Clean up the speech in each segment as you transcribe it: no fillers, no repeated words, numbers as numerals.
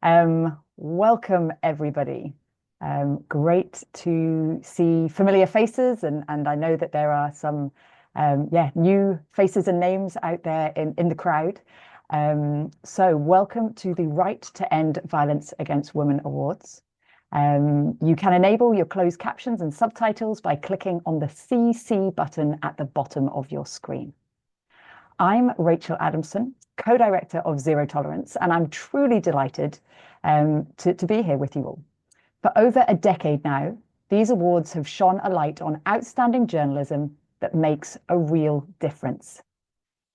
Welcome, everybody. Great to see familiar faces, and I know that there are some new faces and names out there in the crowd. So welcome to the Right to End Violence Against Women Awards. You can enable your closed captions and subtitles by clicking on the CC button at the bottom of your screen. I'm Rachel Adamson, co-director of Zero Tolerance, and I'm truly delighted to be here with you all. For over a decade now, these awards have shone a light on outstanding journalism that makes a real difference.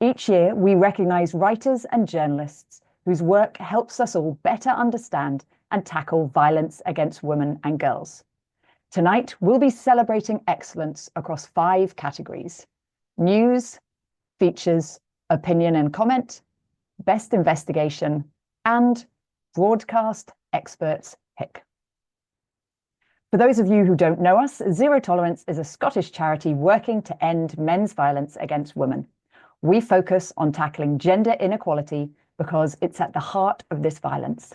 Each year, we recognise writers and journalists whose work helps us all better understand and tackle violence against women and girls. Tonight, we'll be celebrating excellence across 5 categories: news, features, opinion and comment, best investigation, and broadcast experts pick. For those of you who don't know us, Zero Tolerance is a Scottish charity working to end men's violence against women. We focus on tackling gender inequality because it's at the heart of this violence.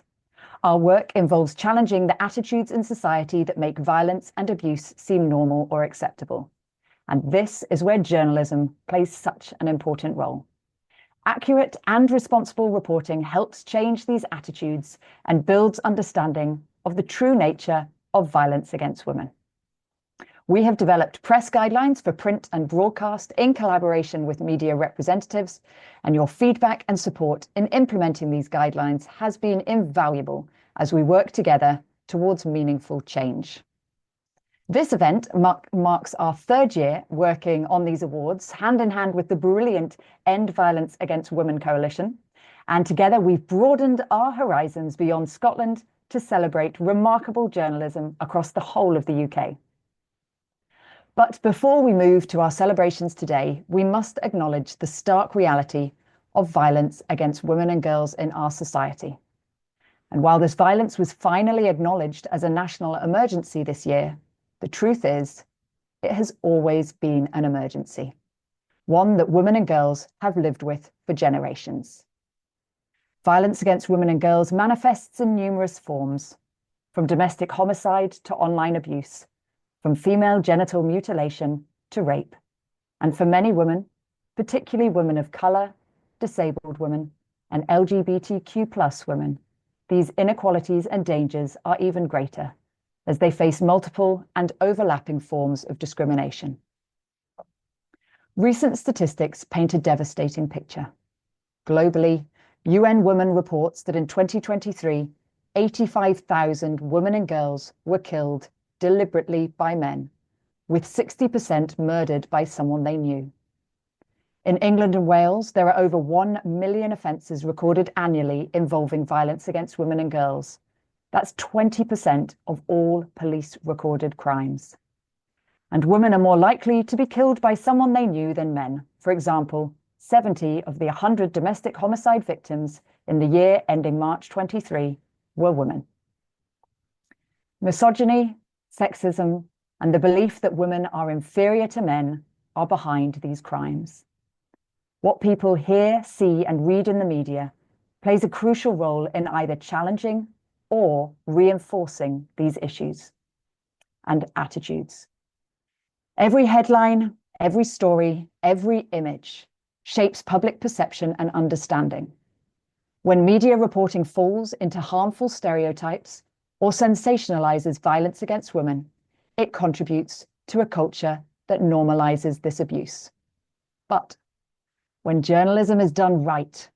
Our work involves challenging the attitudes in society that make violence and abuse seem normal or acceptable. And this is where journalism plays such an important role. Accurate and responsible reporting helps change these attitudes and builds understanding of the true nature of violence against women. We have developed press guidelines for print and broadcast in collaboration with media representatives, and your feedback and support in implementing these guidelines has been invaluable as we work together towards meaningful change. This event marks our 3rd year working on these awards, hand in hand with the brilliant End Violence Against Women Coalition. And together we've broadened our horizons beyond Scotland to celebrate remarkable journalism across the whole of the UK. But before we move to our celebrations today, we must acknowledge the stark reality of violence against women and girls in our society. And while this violence was finally acknowledged as a national emergency this year, the truth is, it has always been an emergency, one that women and girls have lived with for generations. Violence against women and girls manifests in numerous forms, from domestic homicide to online abuse, from female genital mutilation to rape. And for many women, particularly women of colour, disabled women, and LGBTQ+ women, these inequalities and dangers are even greater, as they face multiple and overlapping forms of discrimination. Recent statistics paint a devastating picture. Globally, UN Women reports that in 2023, 85,000 women and girls were killed deliberately by men, with 60% murdered by someone they knew. In England and Wales, there are over 1 million offences recorded annually involving violence against women and girls. That's 20% of all police recorded crimes. And women are more likely to be killed by someone they knew than men. For example, 70 of the 100 domestic homicide victims in the year ending March 23 were women. Misogyny, sexism, and the belief that women are inferior to men are behind these crimes. What people hear, see, and read in the media plays a crucial role in either challenging or reinforcing these issues and attitudes. Every headline, every story, every image shapes public perception and understanding. When media reporting falls into harmful stereotypes or sensationalizes violence against women, it contributes to a culture that normalizes this abuse. But when journalism is done right,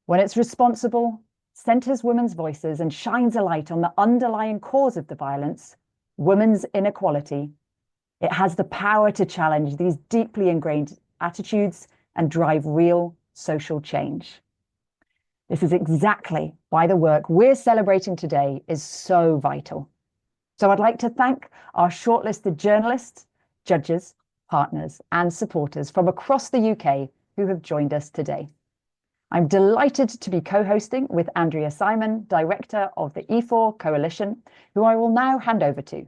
when it's responsible, centres women's voices and shines a light on the underlying cause of the violence, women's inequality, it has the power to challenge these deeply ingrained attitudes and drive real social change. This is exactly why the work we're celebrating today is so vital. So I'd like to thank our shortlisted journalists, judges, partners, and supporters from across the UK who have joined us today. I'm delighted to be co-hosting with Andrea Simon, Director of the E4 Coalition, who I will now hand over to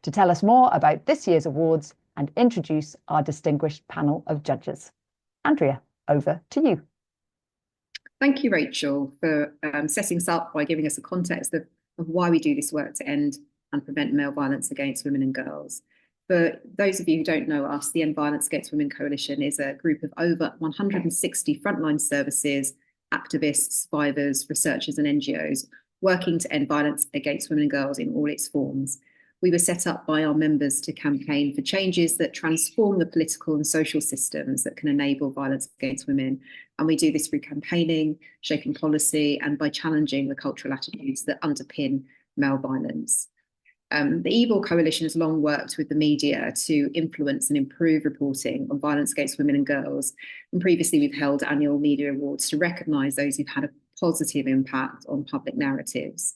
tell us more about this year's awards and introduce our distinguished panel of judges. Andrea, over to you. Thank you, Rachel, for setting us up by giving us a context of why we do this work to end and prevent male violence against women and girls. For those of you who don't know us, the End Violence Against Women Coalition is a group of over 160 frontline services, activists, survivors, researchers, and NGOs working to end violence against women and girls in all its forms. We were set up by our members to campaign for changes that transform the political and social systems that can enable violence against women. And we do this through campaigning, shaping policy, and by challenging the cultural attitudes that underpin male violence. The EVIL Coalition has long worked with the media to influence and improve reporting on violence against women and girls. And previously, we've held annual media awards to recognise those who've had a positive impact on public narratives.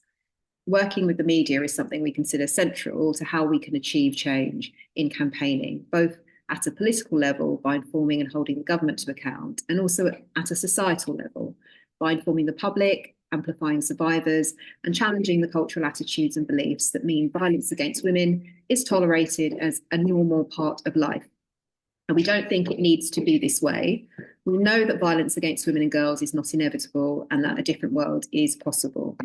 Working with the media is something we consider central to how we can achieve change in campaigning, both at a political level by informing and holding the government to account, and also at a societal level by informing the public, amplifying survivors, and challenging the cultural attitudes and beliefs that mean violence against women is tolerated as a normal part of life. And we don't think it needs to be this way. We know that violence against women and girls is not inevitable and that a different world is possible.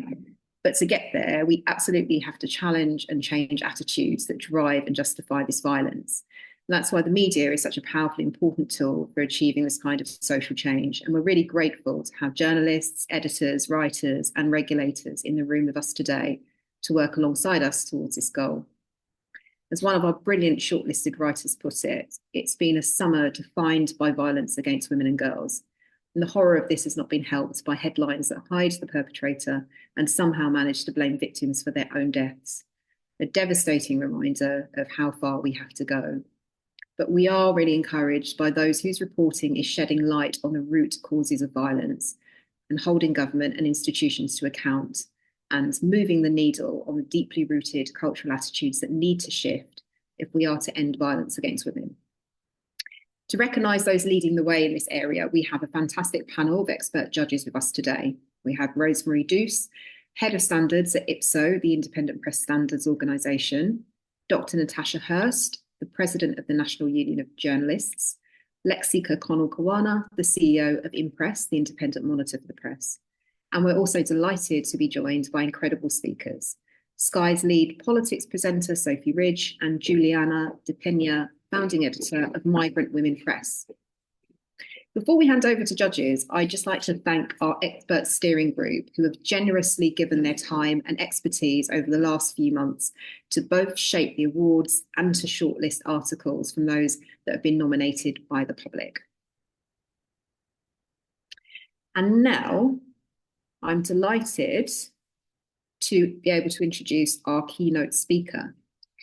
But to get there, we absolutely have to challenge and change attitudes that drive and justify this violence. And that's why the media is such a powerful, important tool for achieving this kind of social change. And we're really grateful to have journalists, editors, writers, and regulators in the room with us today to work alongside us towards this goal. As one of our brilliant shortlisted writers put it, it's been a summer defined by violence against women and girls. And the horror of this has not been helped by headlines that hide the perpetrator and somehow manage to blame victims for their own deaths. A devastating reminder of how far we have to go. But we are really encouraged by those whose reporting is shedding light on the root causes of violence and holding government and institutions to account and moving the needle on the deeply rooted cultural attitudes that need to shift if we are to end violence against women. To recognise those leading the way in this area, we have a fantastic panel of expert judges with us today. We have Rosemary Douce, Head of Standards at IPSO, the Independent Press Standards Organisation, Dr. Natasha Hirst, the President of the National Union of Journalists, Lexika Connell-Kawana, the CEO of Impress, the Independent Monitor for the Press. And we're also delighted to be joined by incredible speakers. Sky's lead politics presenter, Sophie Ridge, and Juliana De Pena, founding editor of Migrant Women Press. Before we hand over to judges, I'd just like to thank our expert steering group who have generously given their time and expertise over the last few months to both shape the awards and to shortlist articles from those that have been nominated by the public. And now I'm delighted to be able to introduce our keynote speaker,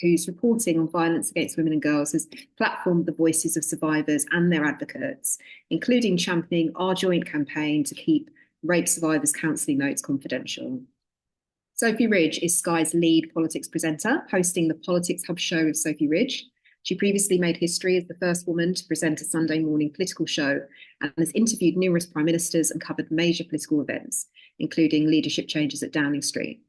whose reporting on violence against women and girls has platformed the voices of survivors and their advocates, including championing our joint campaign to keep rape survivors' counselling notes confidential. Sophie Ridge is Sky's lead politics presenter, hosting the Politics Hub show with Sophie Ridge. She previously made history as the first woman to present a Sunday morning political show and has interviewed numerous prime ministers and covered major political events, including leadership changes at Downing Street.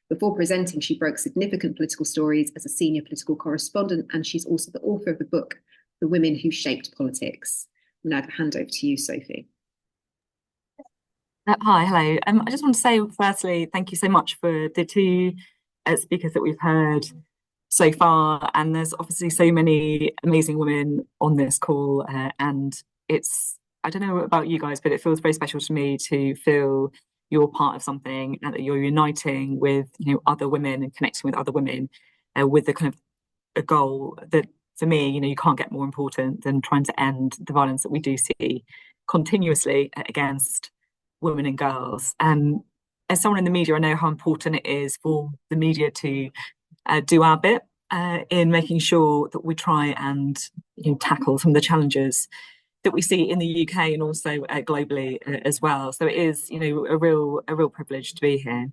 Before presenting, she broke significant political stories as a senior political correspondent, and she's also the author of the book, The Women Who Shaped Politics. I'm now going to hand over to you, Sophie. Hi, hello. I just want to say, firstly, thank you so much for the two speakers that we've heard so far. And there's obviously so many amazing women on this call. And I don't know about you guys, but it feels very special to me to feel you're part of something and that you're uniting with, other women and connecting with other women with the kind of a goal that, for me, you can't get more important than trying to end the violence that we do see continuously against women and girls. As someone in the media, I know how important it is for the media to do our bit in making sure that we try and tackle some of the challenges that we see in the UK and also globally as well. So it is, a real privilege to be here.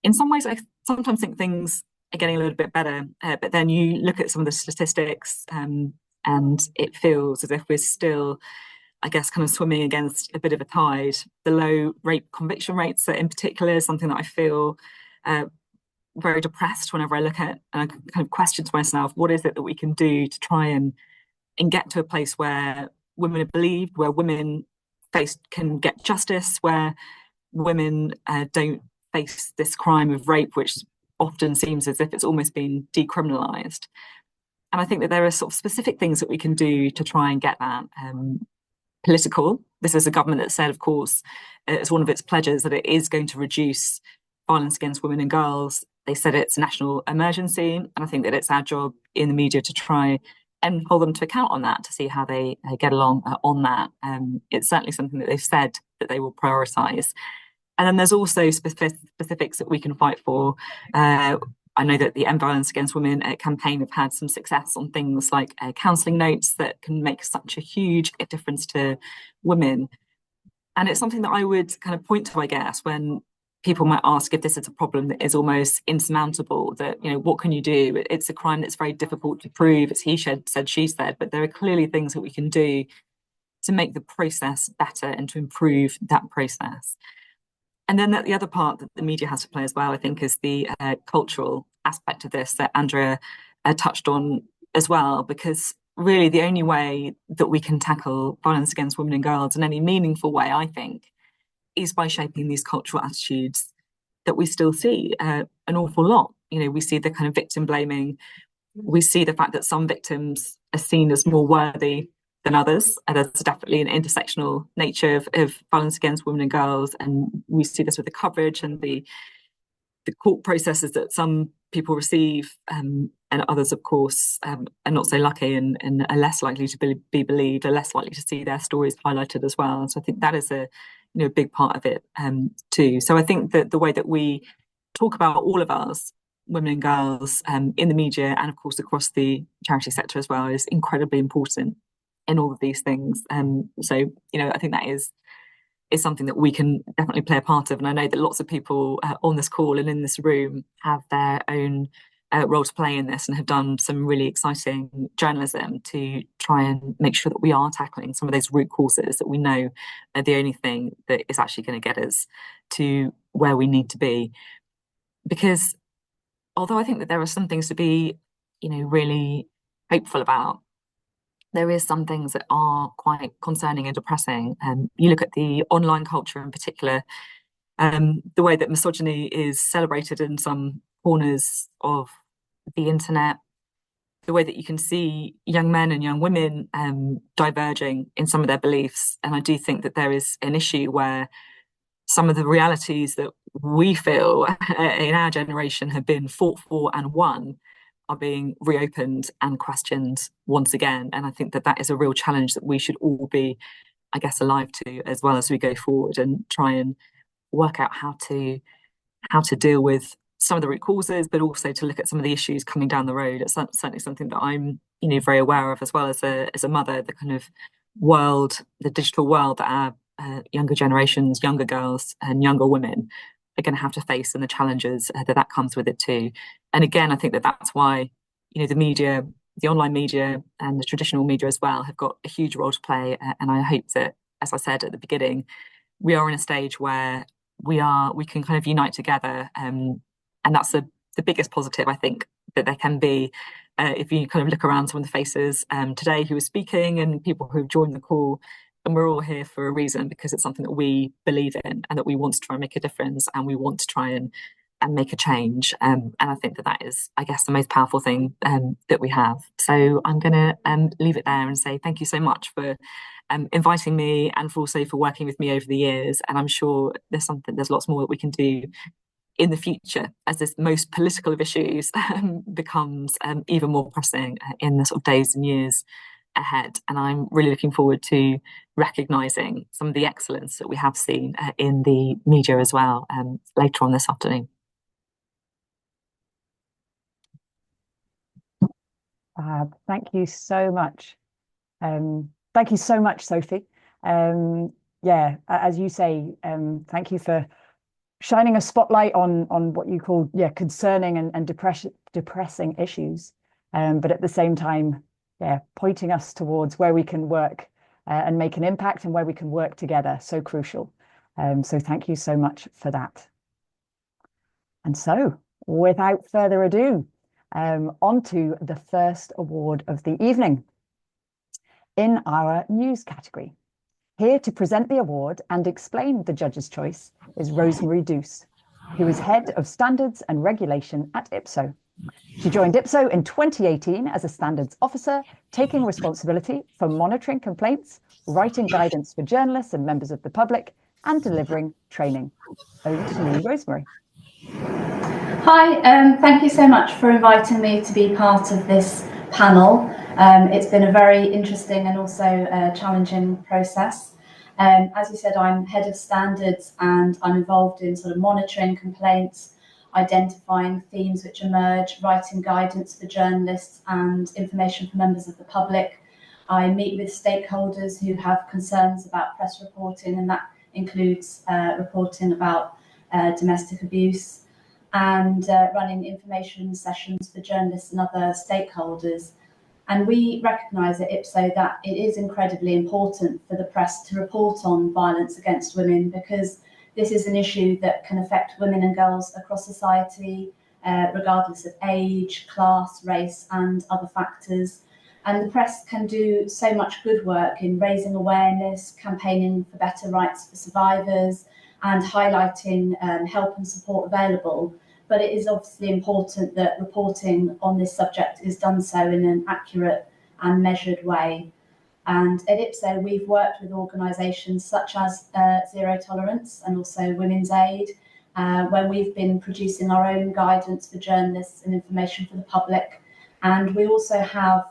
In some ways, I sometimes think things are getting a little bit better, but then you look at some of the statistics and it feels as if we're still, I guess, kind of swimming against a bit of a tide. The low rape conviction rates in particular is something that I feel very depressed whenever I look at, and I kind of question to myself, what is it that we can do to try and get to a place where women are believed, where women can get justice, where women don't face this crime of rape, which often seems as if it's almost been decriminalised. And I think that there are sort of specific things that we can do to try and get that political. This is a government that said, of course, as one of its pledges, that it is going to reduce violence against women and girls. They said it's a national emergency, and I think that it's our job in the media to try and hold them to account on that, to see how they get along on that. It's certainly something that they've said that they will prioritise. And then there's also specifics that we can fight for. I know that the End Violence Against Women campaign have had some success on things like counselling notes that can make such a huge difference to women. And it's something that I would kind of point to, I guess, when people might ask if this is a problem that is almost insurmountable, that, you know, what can you do? It's a crime that's very difficult to prove. It's he said, she said, but there are clearly things that we can do to make the process better and to improve that process. And then the other part that the media has to play as well, I think, is the cultural aspect of this that Andrea touched on as well, because really the only way that we can tackle violence against women and girls in any meaningful way, I think, is by shaping these cultural attitudes that we still see an awful lot. You know, we see the kind of victim blaming. We see the fact that some victims are seen as more worthy than others. And there's definitely an intersectional nature of violence against women and girls. And we see this with the coverage and the court processes that some people receive, and others, of course, are not so lucky and are less likely to be believed, are less likely to see their stories highlighted as well. So I think that is a big part of it too. So I think that the way that we talk about all of us, women and girls, in the media and of course across the charity sector as well, is incredibly important in all of these things. So I think that is something that we can definitely play a part of. And I know that lots of people on this call and in this room have their own role to play in this and have done some really exciting journalism to try and make sure that we are tackling some of those root causes that we know are the only thing that is actually going to get us to where we need to be. Because although I think that there are some things to be, really hopeful about, there is some things that are quite concerning and depressing. You look at the online culture in particular, the way that misogyny is celebrated in some corners of the internet, the way that you can see young men and young women diverging in some of their beliefs. And I do think that there is an issue where some of the realities that we feel in our generation have been fought for and won are being reopened and questioned once again. And I think that that is a real challenge that we should all be, I guess, alive to as well as we go forward and try and work out how to deal with some of the root causes, but also to look at some of the issues coming down the road. It's certainly something that I'm, very aware of as well as a mother, the kind of world, the digital world that our younger generations, younger girls and younger women are going to have to face, and the challenges that comes with it too. And again, I think that that's why, the media, the online media and the traditional media as well have got a huge role to play. And I hope that, as I said at the beginning, we are in a stage where we can kind of unite together. And that's the biggest positive, I think, that there can be. If you kind of look around some of the faces today who are speaking and people who have joined the call, and we're all here for a reason, because it's something that we believe in and that we want to try and make a difference and we want to try and make a change. And I think that is, I guess, the most powerful thing that we have. So I'm going to leave it there and say thank you so much for inviting me and also for working with me over the years. And I'm sure there's lots more that we can do in the future as this most political of issues becomes even more pressing in the sort of days and years ahead. And I'm really looking forward to recognising some of the excellence that we have seen in the media as well later on this afternoon. Thank you so much. Thank you so much, Sophie. As you say, thank you for shining a spotlight on what you call concerning and depressing issues, but at the same time, pointing us towards where we can work and make an impact and where we can work together. So crucial. So thank you so much for that. And so, without further ado, on to the first award of the evening in our news category. Here to present the award and explain the judge's choice is Rosemary Douce, who is Head of Standards and Regulation at IPSO. She joined IPSO in 2018 as a standards officer, taking responsibility for monitoring complaints, writing guidance for journalists and members of the public, and delivering training. Over to you, Rosemary. Hi, thank you so much for inviting me to be part of this panel. It's been a very interesting and also challenging process. As you said, I'm head of standards and I'm involved in sort of monitoring complaints, identifying themes which emerge, writing guidance for journalists and information for members of the public. I meet with stakeholders who have concerns about press reporting, and that includes reporting about domestic abuse, and running information sessions for journalists and other stakeholders. And we recognise at IPSO that it is incredibly important for the press to report on violence against women, because this is an issue that can affect women and girls across society, regardless of age, class, race, and other factors. And the press can do so much good work in raising awareness, campaigning for better rights for survivors, and highlighting help and support available. But it is obviously important that reporting on this subject is done so in an accurate and measured way. And at IPSO, we've worked with organisations such as Zero Tolerance and also Women's Aid, when we've been producing our own guidance for journalists and information for the public. And we also have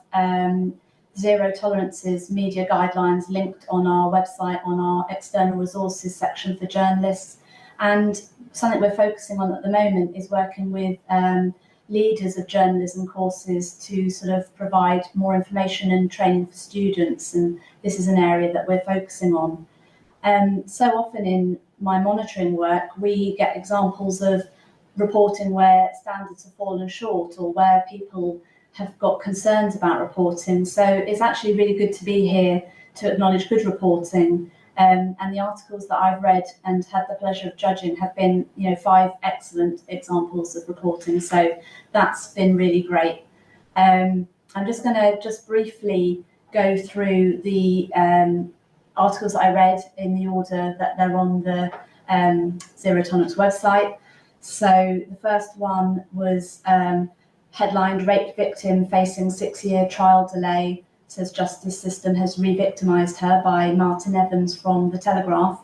Zero Tolerance's media guidelines linked on our website, on our external resources section for journalists. And something we're focusing on at the moment is working with leaders of journalism courses to sort of provide more information and training for students. And this is an area that we're focusing on. So often in my monitoring work, we get examples of reporting where standards have fallen short or where people have got concerns about reporting. So it's actually really good to be here to acknowledge good reporting. And the articles that I've read and had the pleasure of judging have been, 5 excellent examples of reporting. So that's been really great. I'm just going to briefly go through the articles that I read in the order that they're on the Zero Tolerance website. So the first one was headlined "Rape Victim Facing 6-Year Trial Delay, Says Justice System Has Re-Victimised Her" by Martin Evans from The Telegraph.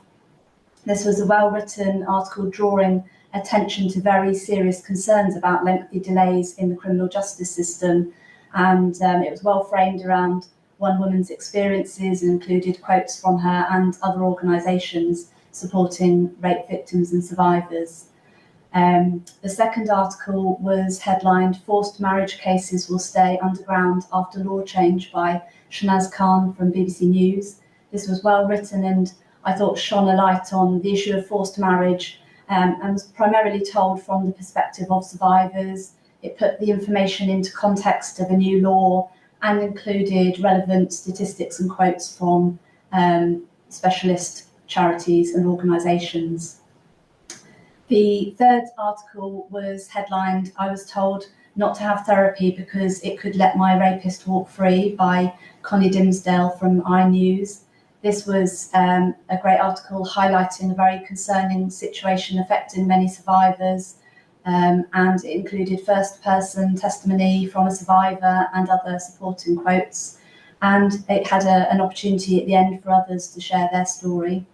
This was a well-written article drawing attention to very serious concerns about lengthy delays in the criminal justice system, and it was well framed around one woman's experiences and included quotes from her and other organisations supporting rape victims and survivors. The second article was headlined "Forced Marriage Cases Will Stay Underground After Law Change" by Shanaz Khan from BBC News. This was well written and I thought shone a light on the issue of forced marriage, and was primarily told from the perspective of survivors. It put the information into context of a new law and included relevant statistics and quotes from specialist charities and organisations. The third article was headlined "I Was Told Not to Have Therapy Because It Could Let My Rapist Walk Free" by Connie Dimsdale from iNews. This was a great article highlighting a very concerning situation affecting many survivors, and it included first-person testimony from a survivor and other supporting quotes. And it had an opportunity at the end for others to share their story.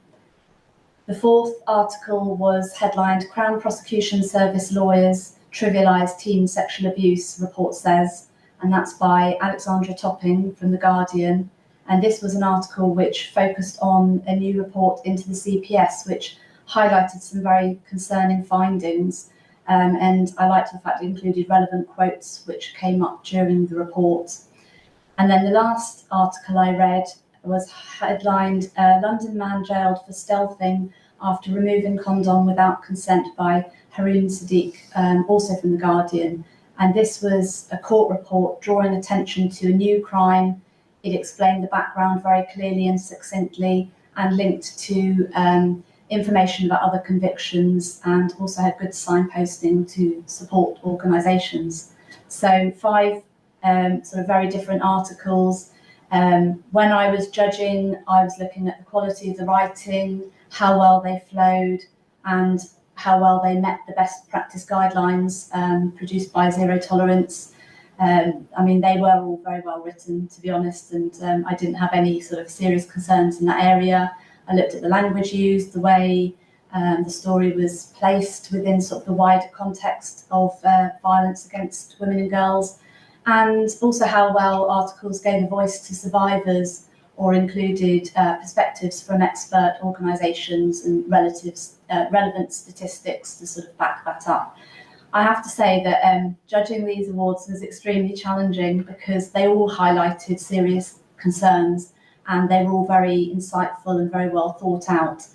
The fourth article was headlined "Crown Prosecution Service Lawyers Trivialise Teen Sexual Abuse, Report Says," and that's by Alexandra Topping from The Guardian. And this was an article which focused on a new report into the CPS, which highlighted some very concerning findings. And I liked the fact it included relevant quotes which came up during the report. And then the last article I read was headlined "London Man Jailed for Stealthing After Removing Condom Without Consent" by Haroon Sadiq, also from The Guardian. And this was a court report drawing attention to a new crime. It explained the background very clearly and succinctly and linked to information about other convictions, and also had good signposting to support organisations. So 5 sort of very different articles. When I was judging, I was looking at the quality of the writing, how well they flowed, and how well they met the best practice guidelines produced by Zero Tolerance. I mean, they were all very well written, to be honest, and I didn't have any sort of serious concerns in that area. I looked at the language used, the way the story was placed within sort of the wider context of violence against women and girls, and also how well articles gave a voice to survivors or included perspectives from expert organisations and relevant statistics to sort of back that up. I have to say that judging these awards was extremely challenging because they all highlighted serious concerns and they were all very insightful and very well thought out.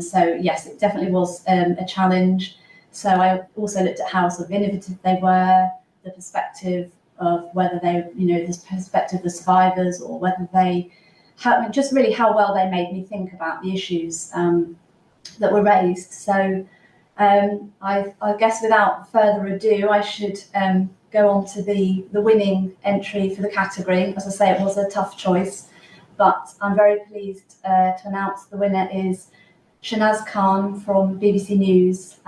So yes, it definitely was a challenge. So I also looked at how sort of innovative they were, the perspective of whether they, the perspective of the survivors, or whether they, just really how well they made me think about the issues that were raised. So I guess without further ado, I should go on to the winning entry for the category. As I say, it was a tough choice, but I'm very pleased to announce the winner is Shanaz Khan from BBC News.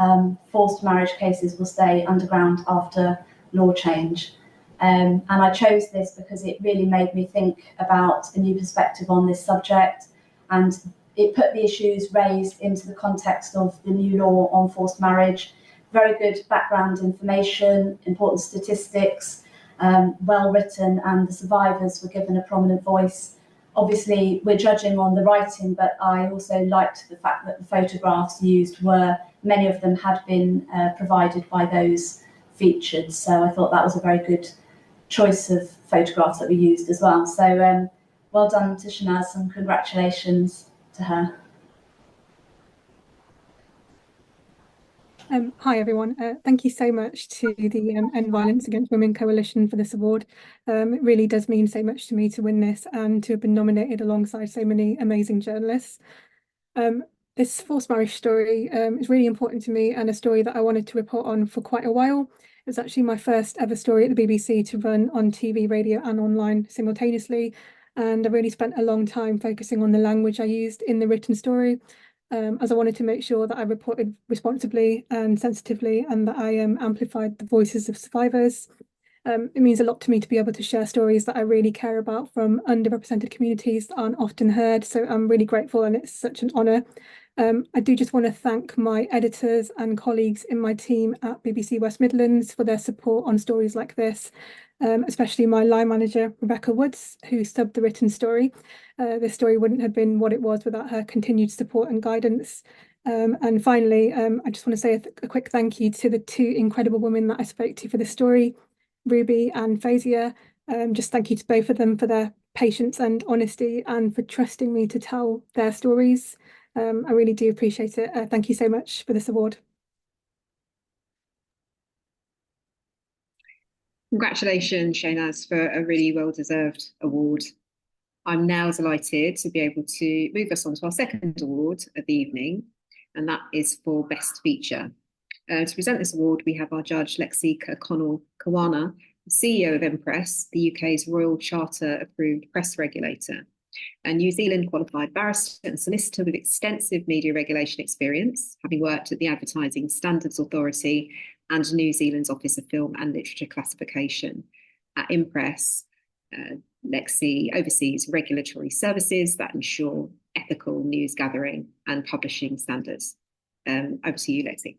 Forced marriage cases will stay underground after law change. And I chose this because it really made me think about a new perspective on this subject, and it put the issues raised into the context of the new law on forced marriage. Very good background information, important statistics, well written, and the survivors were given a prominent voice. Obviously, we're judging on the writing, but I also liked the fact that the photographs used many of them had been provided by those featured. So I thought that was a very good choice of photographs that we used as well. So well done to Shanaz, and congratulations to her. Hi everyone, thank you so much to the End Violence Against Women Coalition for this award. It really does mean so much to me to win this and to have been nominated alongside so many amazing journalists. This forced marriage story is really important to me, and a story that I wanted to report on for quite a while. It was actually my first ever story at the BBC to run on TV, radio and online simultaneously, and I really spent a long time focusing on the language I used in the written story, as I wanted to make sure that I reported responsibly and sensitively, and that I amplified the voices of survivors. It means a lot to me to be able to share stories that I really care about from underrepresented communities that aren't often heard, so I'm really grateful and it's such an honour. I do just want to thank my editors and colleagues in my team at BBC West Midlands for their support on stories like this, especially my line manager, Rebecca Woods, who subbed the written story. This story wouldn't have been what it was without her continued support and guidance. And finally, I just want to say a quick thank you to the two incredible women that I spoke to for this story, Ruby and Fazia. Just thank you to both of them for their patience and honesty and for trusting me to tell their stories. I really do appreciate it. Thank you so much for this award. Congratulations, Shanaz, for a really well-deserved award. I'm now delighted to be able to move us on to our second award of the evening, and that is for Best Feature. To present this award, we have our judge, Lexi Kawana, CEO of Impress, the UK's Royal Charter-approved press regulator, a New Zealand qualified barrister and solicitor with extensive media regulation experience, having worked at the Advertising Standards Authority and New Zealand's Office of Film and Literature Classification. At Impress, Lexi oversees regulatory services that ensure ethical news gathering and publishing standards. Over to you, Lexi.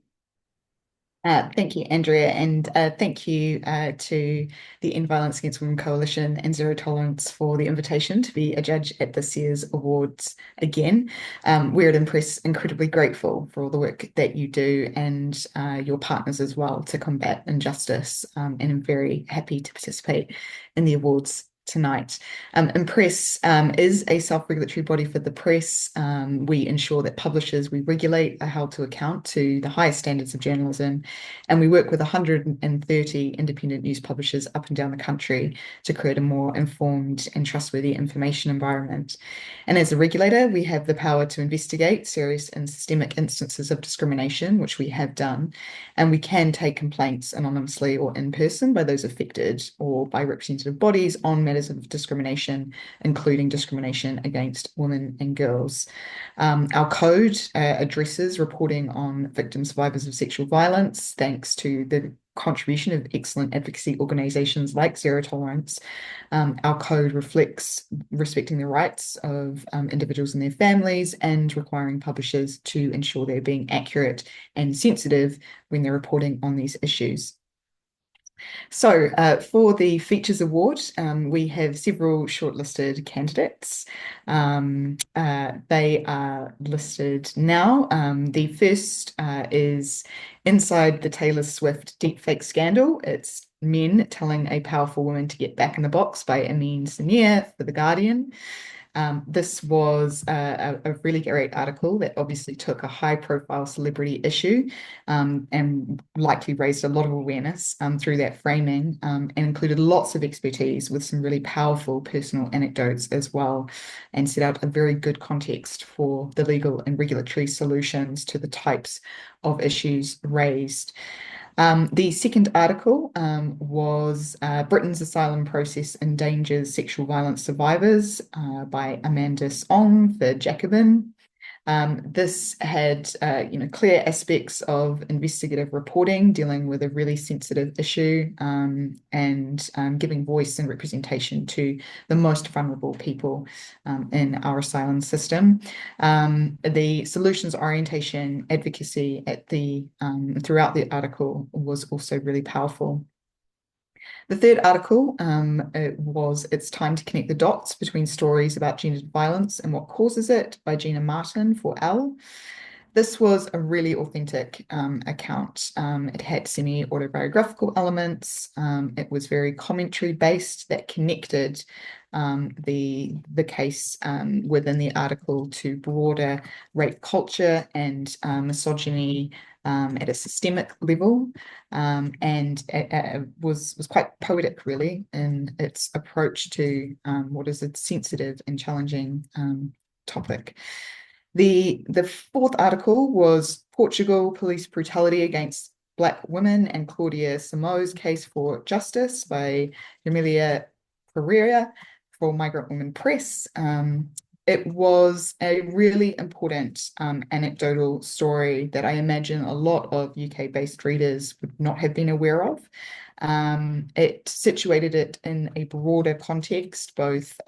Thank you, Andrea, and thank you to the End Violence Against Women Coalition and Zero Tolerance for the invitation to be a judge at this year's awards again. We're at Impress incredibly grateful for all the work that you do and your partners as well to combat injustice, and I'm very happy to participate in the awards tonight. Impress is a self-regulatory body for the press. We ensure that publishers we regulate are held to account to the highest standards of journalism, and we work with 130 independent news publishers up and down the country to create a more informed and trustworthy information environment. And as a regulator, we have the power to investigate serious and systemic instances of discrimination, which we have done, and we can take complaints anonymously or in person by those affected or by representative bodies on matters matters of discrimination, including discrimination against women and girls. Our code addresses reporting on victims, survivors of sexual violence, thanks to the contribution of excellent advocacy organisations like Zero Tolerance. Our code reflects respecting the rights of individuals and their families and requiring publishers to ensure they're being accurate and sensitive when they're reporting on these issues. So for the Features Award, we have several shortlisted candidates. They are listed now. The first is Inside the Taylor Swift Deepfake Scandal. It's men telling a powerful woman to get back in the box by Amin Samir for The Guardian. This was a really great article that obviously took a high-profile celebrity issue and likely raised a lot of awareness through that framing and included lots of expertise with some really powerful personal anecdotes as well, and set out a very good context for the legal and regulatory solutions to the types of issues raised. The second article was Britain's Asylum Process Endangers Sexual Violence Survivors by Amanda Song for Jacobin. This had clear aspects of investigative reporting dealing with a really sensitive issue and giving voice and representation to the most vulnerable people in our asylum system. The solutions orientation advocacy at throughout the article was also really powerful. The third article was It's Time to Connect the Dots Between Stories About Gendered Violence and What Causes It by Gina Martin for Elle. This was a really authentic account. It had semi-autobiographical elements. It was very commentary-based that connected the case within the article to broader rape culture and misogyny at a systemic level, and it was quite poetic, really, in its approach to what is a sensitive and challenging topic. The fourth article was Portugal Police Brutality Against Black Women and Claudia Simo's Case for Justice by Emilia Pereira for Migrant Women Press. It was a really important anecdotal story that I imagine a lot of UK-based readers would not have been aware of. It situated it in a broader context, both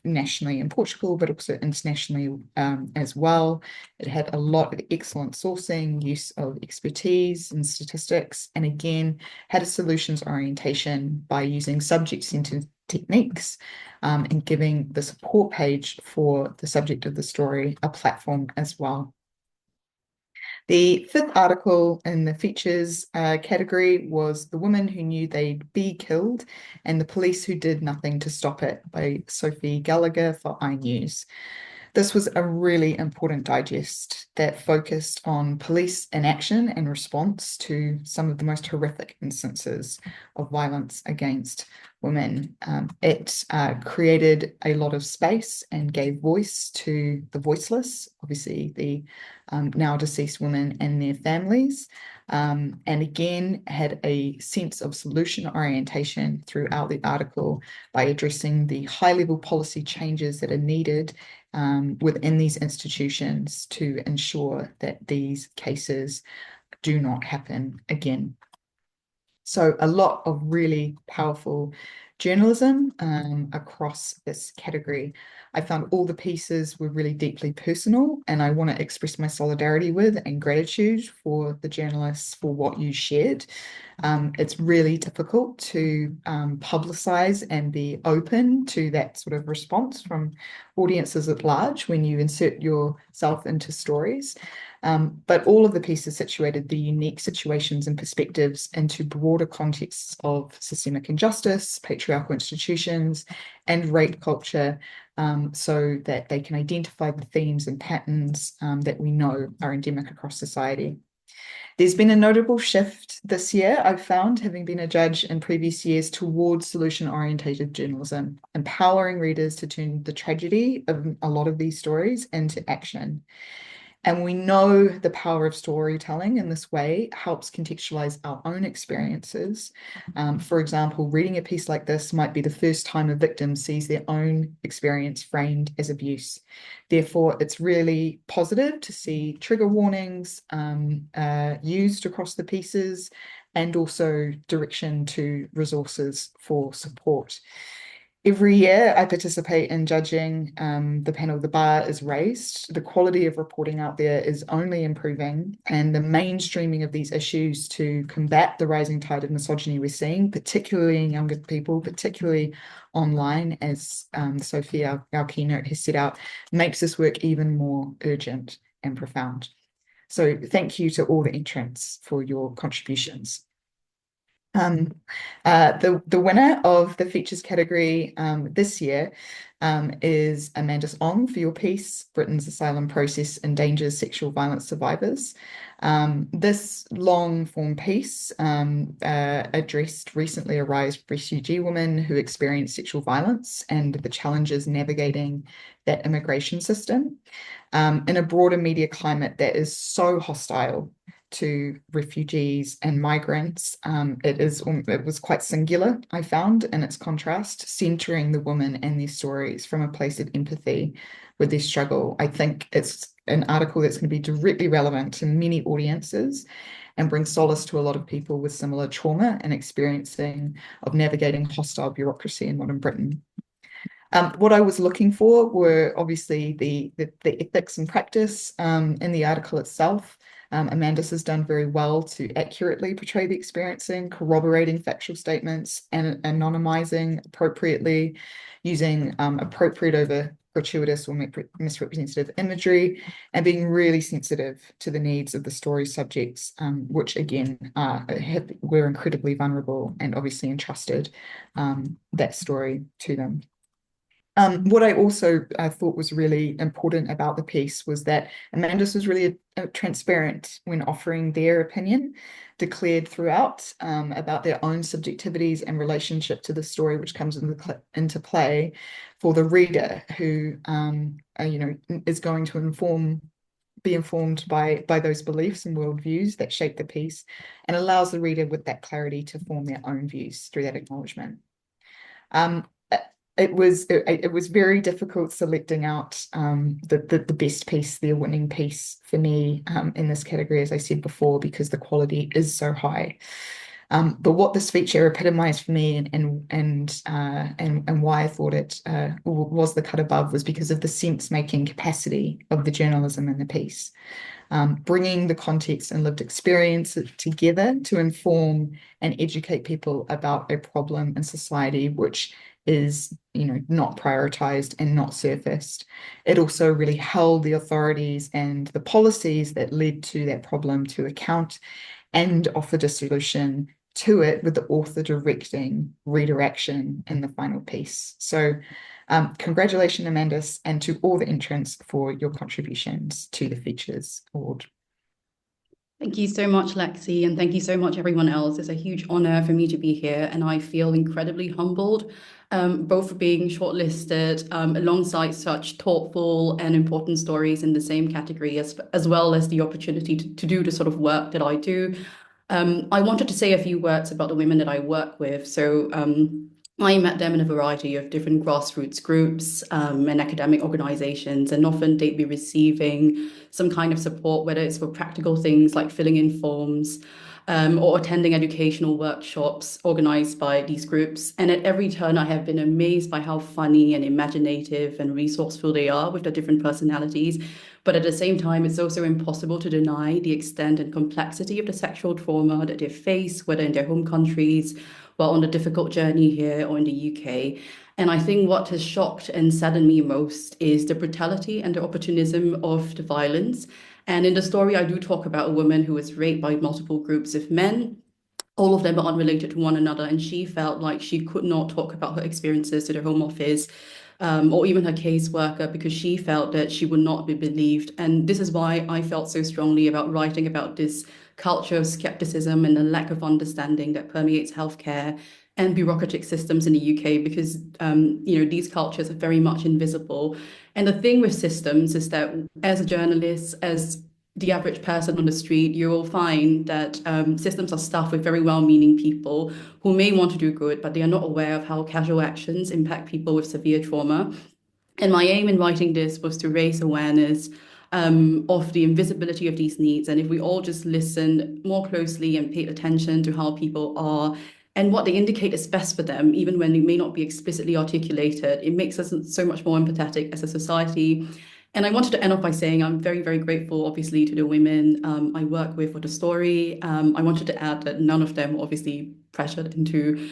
nationally in Portugal, but also internationally as well. It had a lot of excellent sourcing, use of expertise and statistics, and again, had a solutions orientation by using subject-centered techniques and giving the support page for the subject of the story a platform as well. The fifth article in the features category was The Woman Who Knew They'd Be Killed and the Police Who Did Nothing to Stop It by Sophie Gallagher for iNews. This was a really important digest that focused on police inaction and response to some of the most horrific instances of violence against women. It created a lot of space and gave voice to the voiceless, obviously the now deceased women and their families, and again had a sense of solution orientation throughout the article by addressing the high-level policy changes that are needed within these institutions to ensure that these cases do not happen again. So a lot of really powerful journalism across this category. I found all the pieces were really deeply personal, and I want to express my solidarity with and gratitude for the journalists for what you shared. It's really difficult to publicize and be open to that sort of response from audiences at large when you insert yourself into stories. But all of the pieces situated the unique situations and perspectives into broader contexts of systemic injustice, patriarchal institutions, and rape culture, so that they can identify the themes and patterns that we know are endemic across society. There's been a notable shift this year, I've found, having been a judge in previous years, towards solution-orientated journalism, empowering readers to turn the tragedy of a lot of these stories into action. And we know the power of storytelling in this way helps contextualize our own experiences. For example, reading a piece like this might be the first time a victim sees their own experience framed as abuse. Therefore, it's really positive to see trigger warnings used across the pieces, and also direction to resources for support. Every year I participate in judging the panel The Bar is Raised. The quality of reporting out there is only improving, and the mainstreaming of these issues to combat the rising tide of misogyny we're seeing, particularly in younger people, particularly online, as Sophie, our keynote, has set out, makes this work even more urgent and profound. So thank you to all the entrants for your contributions. The winner of the features category this year is Amanda Ong for your piece, Britain's Asylum Process Endangers Sexual Violence Survivors. This long form piece addressed recently arrived refugee women who experienced sexual violence and the challenges navigating that immigration system in a broader media climate that is so hostile to refugees and migrants. It was quite singular, I found, in its contrast, centering the women and their stories from a place of empathy with their struggle. I think it's an article that's going to be directly relevant to many audiences and bring solace to a lot of people with similar trauma and experiencing of navigating hostile bureaucracy in modern Britain. What I was looking for were obviously the ethics and practice in the article itself. Amanda's has done very well to accurately portray the experiencing, corroborating factual statements and anonymizing appropriately, using appropriate over gratuitous or misrepresentative imagery, and being really sensitive to the needs of the story subjects, which again were incredibly vulnerable and obviously entrusted that story to them. What I also thought was really important about the piece was that Amanda's was really transparent when offering their opinion, declared throughout about their own subjectivities and relationship to the story, which comes into play for the reader who is going to be informed by those beliefs and worldviews that shape the piece, and allows the reader with that clarity to form their own views through that acknowledgement. It was very difficult selecting out the best piece, the winning piece for me in this category, as I said before, because the quality is so high. But what this feature epitomized for me and why I thought it was the cut above was because of the sense-making capacity of the journalism in the piece. Bringing the context and lived experience together to inform and educate people about a problem in society which is, not prioritized and not surfaced. It also really held the authorities and the policies that led to that problem to account and offered a solution to it, with the author directing reader action in the final piece. So congratulations, Amanda, and to all the entrants for your contributions to the Features Award. Thank you so much, Lexi, and thank you so much, everyone else. It's a huge honor for me to be here, and I feel incredibly humbled, both for being shortlisted alongside such thoughtful and important stories in the same category, as well as the opportunity to do the sort of work that I do. I wanted to say a few words about the women that I work with. So I met them in a variety of different grassroots groups and academic organizations, and often they'd be receiving some kind of support, whether it's for practical things like filling in forms or attending educational workshops organized by these groups. And at every turn, I have been amazed by how funny and imaginative and resourceful they are with their different personalities. But at the same time, it's also impossible to deny the extent and complexity of the sexual trauma that they face, whether in their home countries, while on a difficult journey here or in the UK. And I think what has shocked and saddened me most is the brutality and the opportunism of the violence. And in the story, I do talk about a woman who was raped by multiple groups of men. All of them are unrelated to one another, and she felt like she could not talk about her experiences to the Home Office or even her caseworker, because she felt that she would not be believed. And this is why I felt so strongly about writing about this culture of skepticism and a lack of understanding that permeates healthcare and bureaucratic systems in the UK, because these cultures are very much invisible. And the thing with systems is that as a journalist, as the average person on the street, you will find that systems are stuffed with very well-meaning people who may want to do good, but they are not aware of how casual actions impact people with severe trauma. And my aim in writing this was to raise awareness of the invisibility of these needs. And if we all just listen more closely and pay attention to how people are and what they indicate is best for them, even when it may not be explicitly articulated, it makes us so much more empathetic as a society. And I wanted to end off by saying I'm very, very grateful, obviously, to the women I work with for the story. I wanted to add that none of them were obviously pressured into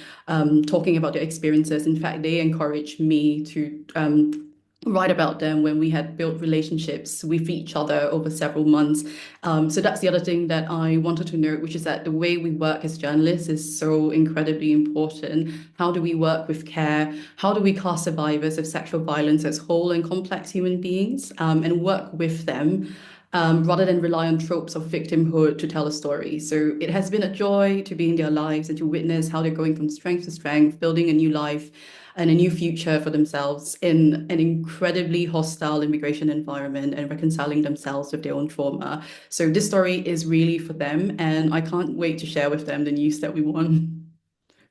talking about their experiences. In fact, they encouraged me to write about them when we had built relationships with each other over several months. So that's the other thing that I wanted to note, which is that the way we work as journalists is so incredibly important. How do we work with care? How do we cast survivors of sexual violence as whole and complex human beings and work with them rather than rely on tropes of victimhood to tell a story? So it has been a joy to be in their lives and to witness how they're going from strength to strength, building a new life and a new future for themselves in an incredibly hostile immigration environment and reconciling themselves with their own trauma. So this story is really for them, and I can't wait to share with them the news that we won.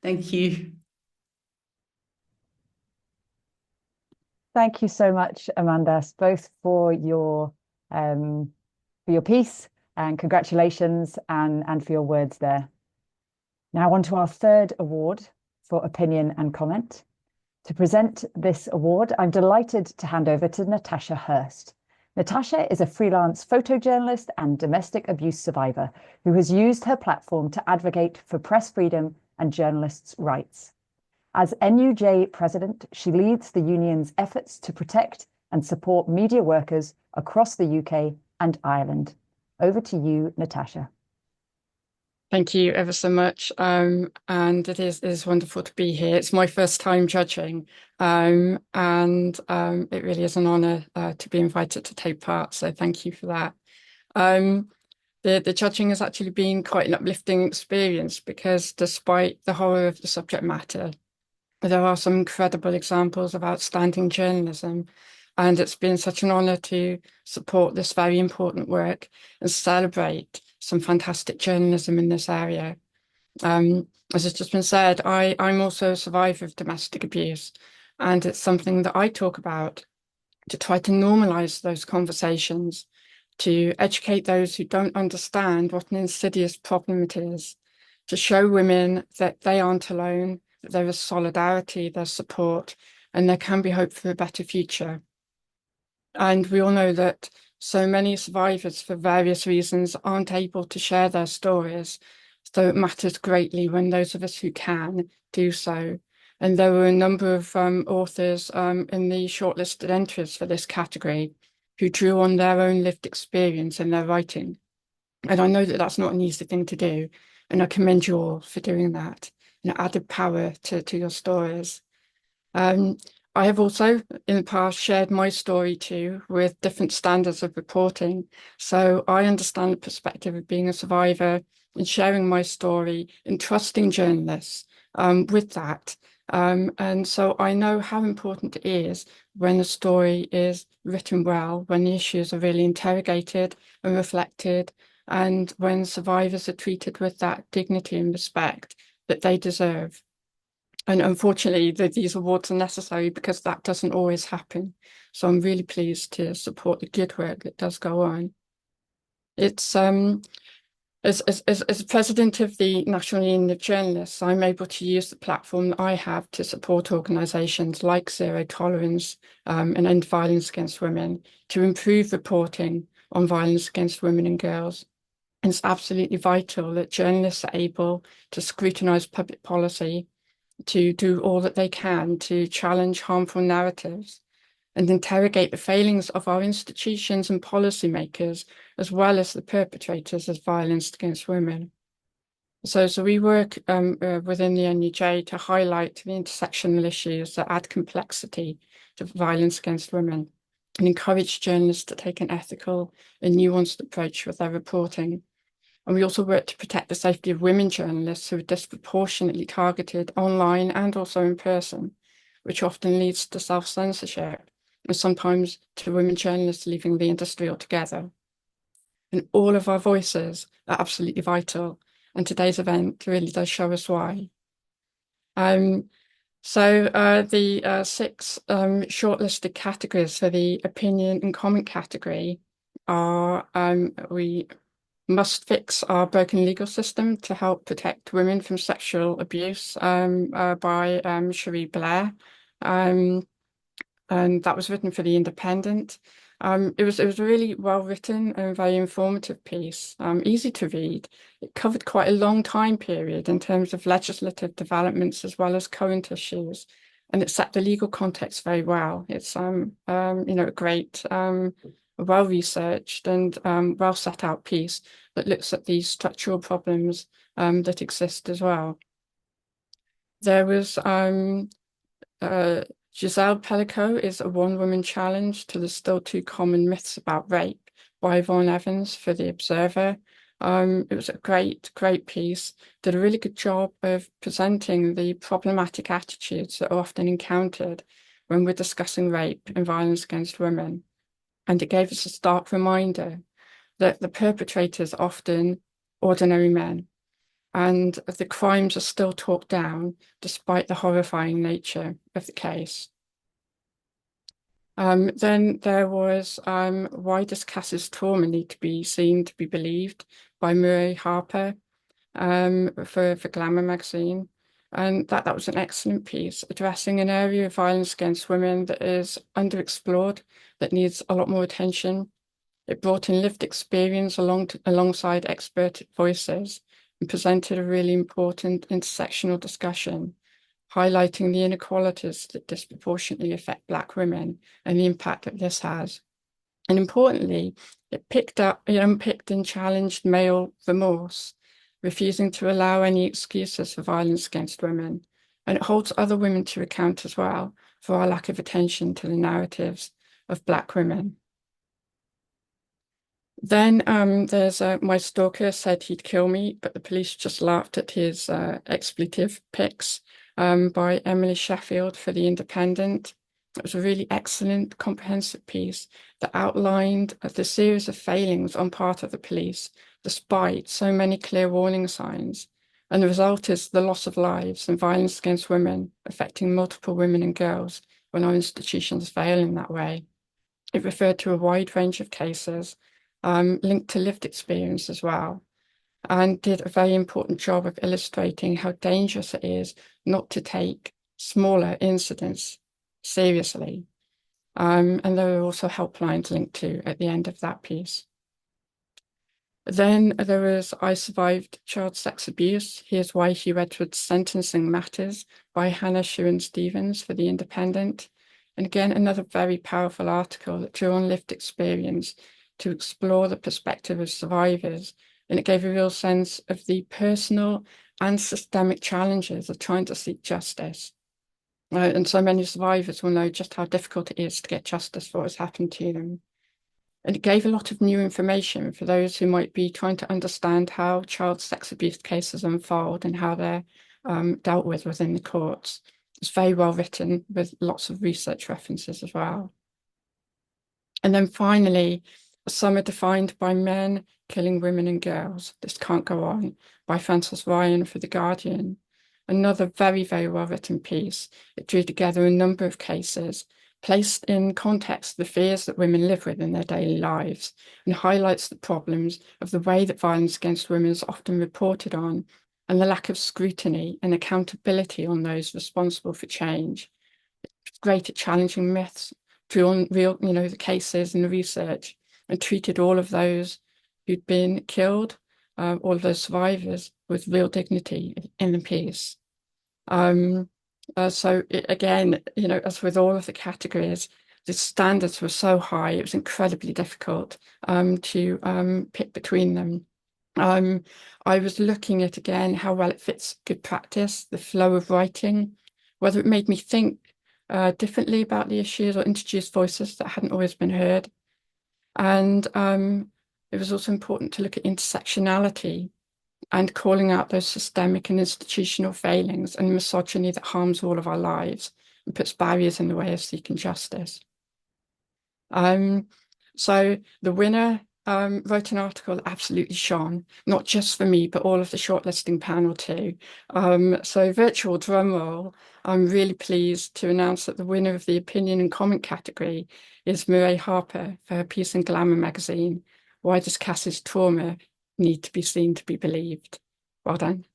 Thank you. Thank you so much, Amanda, both for your piece, and congratulations, and for your words there. Now on to our third award for opinion and comment. To present this award, I'm delighted to hand over to Natasha Hirst. Natasha is a freelance photojournalist and domestic abuse survivor who has used her platform to advocate for press freedom and journalists' rights. As NUJ president, she leads the union's efforts to protect and support media workers across the UK and Ireland. Over to you, Natasha. Thank you ever so much. And it is wonderful to be here. It's my first time judging, and it really is an honour to be invited to take part. So thank you for that. The judging has actually been quite an uplifting experience, because despite the horror of the subject matter, there are some incredible examples of outstanding journalism. And it's been such an honour to support this very important work and celebrate some fantastic journalism in this area. As has just been said, I'm also a survivor of domestic abuse, and it's something that I talk about to try to normalise those conversations, to educate those who don't understand what an insidious problem it is, to show women that they aren't alone, that there is solidarity, there's support, and there can be hope for a better future. And we all know that so many survivors, for various reasons, aren't able to share their stories. So it matters greatly when those of us who can do so. And there were a number of authors in the shortlisted entries for this category who drew on their own lived experience in their writing. And I know that that's not an easy thing to do. And I commend you all for doing that and added power to your stories. I have also in the past shared my story too with different standards of reporting. So I understand the perspective of being a survivor and sharing my story and trusting journalists with that. And so I know how important it is when a story is written well, when the issues are really interrogated and reflected, and when survivors are treated with that dignity and respect that they deserve. And unfortunately, these awards are necessary because that doesn't always happen. So I'm really pleased to support the good work that does go on. It's as president of the National Union of Journalists, I'm able to use the platform that I have to support organisations like Zero Tolerance and End Violence Against Women to improve reporting on violence against women and girls. And it's absolutely vital that journalists are able to scrutinise public policy, to do all that they can to challenge harmful narratives and interrogate the failings of our institutions and policymakers, as well as the perpetrators of violence against women. So we work within the NUJ to highlight the intersectional issues that add complexity to violence against women and encourage journalists to take an ethical and nuanced approach with their reporting. And we also work to protect the safety of women journalists who are disproportionately targeted online and also in person, which often leads to self-censorship and sometimes to women journalists leaving the industry altogether. And all of our voices are absolutely vital, and today's event really does show us why. So the 6 shortlisted categories for the opinion and comment category are we must fix our broken legal system to help protect women from sexual abuse by Cherie Blair. And that was written for The Independent. It was a really well written and very informative piece, easy to read. It covered quite a long time period in terms of legislative developments as well as current issues, and it set the legal context very well. It's a great, well researched and well set out piece that looks at these structural problems that exist as well. There was Giselle Pellico is a one-woman challenge to the still too common myths about rape by Yvonne Evans for The Observer. It was a great piece, did a really good job of presenting the problematic attitudes that are often encountered when we're discussing rape and violence against women. And it gave us a stark reminder that the perpetrators are often ordinary men, and the crimes are still talked down despite the horrifying nature of the case. Then there was Why Does Cass's Trauma Need to Be Seen to Be Believed by Murray Harper for Glamour magazine. And that was an excellent piece addressing an area of violence against women that is underexplored, that needs a lot more attention. It brought in lived experience alongside expert voices and presented a really important intersectional discussion, highlighting the inequalities that disproportionately affect Black women and the impact that this has. And importantly, it unpicked and challenged male remorse, refusing to allow any excuses for violence against women. And it holds other women to account as well for our lack of attention to the narratives of Black women. Then there's My Stalker Said He'd Kill Me, but the police just laughed at his expletive pics by Emily Sheffield for The Independent. It was a really excellent, comprehensive piece that outlined the series of failings on part of the police, despite so many clear warning signs. And the result is the loss of lives and violence against women, affecting multiple women and girls when our institutions fail in that way. It referred to a wide range of cases, linked to lived experience as well, and did a very important job of illustrating how dangerous it is not to take smaller incidents seriously. And there are also helplines linked to at the end of that piece. Then there was I Survived Child Sex Abuse. Here's Why Hugh Edwards' Sentencing Matters by Hannah Sheeran-Stevens for The Independent. And again, another very powerful article that drew on lived experience to explore the perspective of survivors. And it gave a real sense of the personal and systemic challenges of trying to seek justice. And so many survivors will know just how difficult it is to get justice for what has happened to them. And it gave a lot of new information for those who might be trying to understand how child sex abuse cases unfold and how they're dealt with within the courts. It's very well written with lots of research references as well. And then finally, Some Are Defined by Men Killing Women and Girls. This Can't Go On by Frances Ryan for The Guardian. Another very, very well written piece. It drew together a number of cases, placed in context the fears that women live with in their daily lives, and highlights the problems of the way that violence against women is often reported on, and the lack of scrutiny and accountability on those responsible for change. It's great at challenging myths, drew on real, the cases and the research, and treated all of those who'd been killed, all of those survivors, with real dignity in the piece. So again, as with all of the categories, the standards were so high, it was incredibly difficult to pick between them. I was looking at, again, how well it fits good practice, the flow of writing, whether it made me think differently about the issues or introduce voices that hadn't always been heard. And it was also important to look at intersectionality and calling out those systemic and institutional failings and misogyny that harms all of our lives and puts barriers in the way of seeking justice. So the winner wrote an article that absolutely shone, not just for me, but all of the shortlisting panel too. So virtual drum roll, I'm really pleased to announce that the winner of the opinion and comment category is Murray Harper for her piece in Glamour magazine, Why Does Cass's Trauma Need to Be Seen to Be Believed? Well done.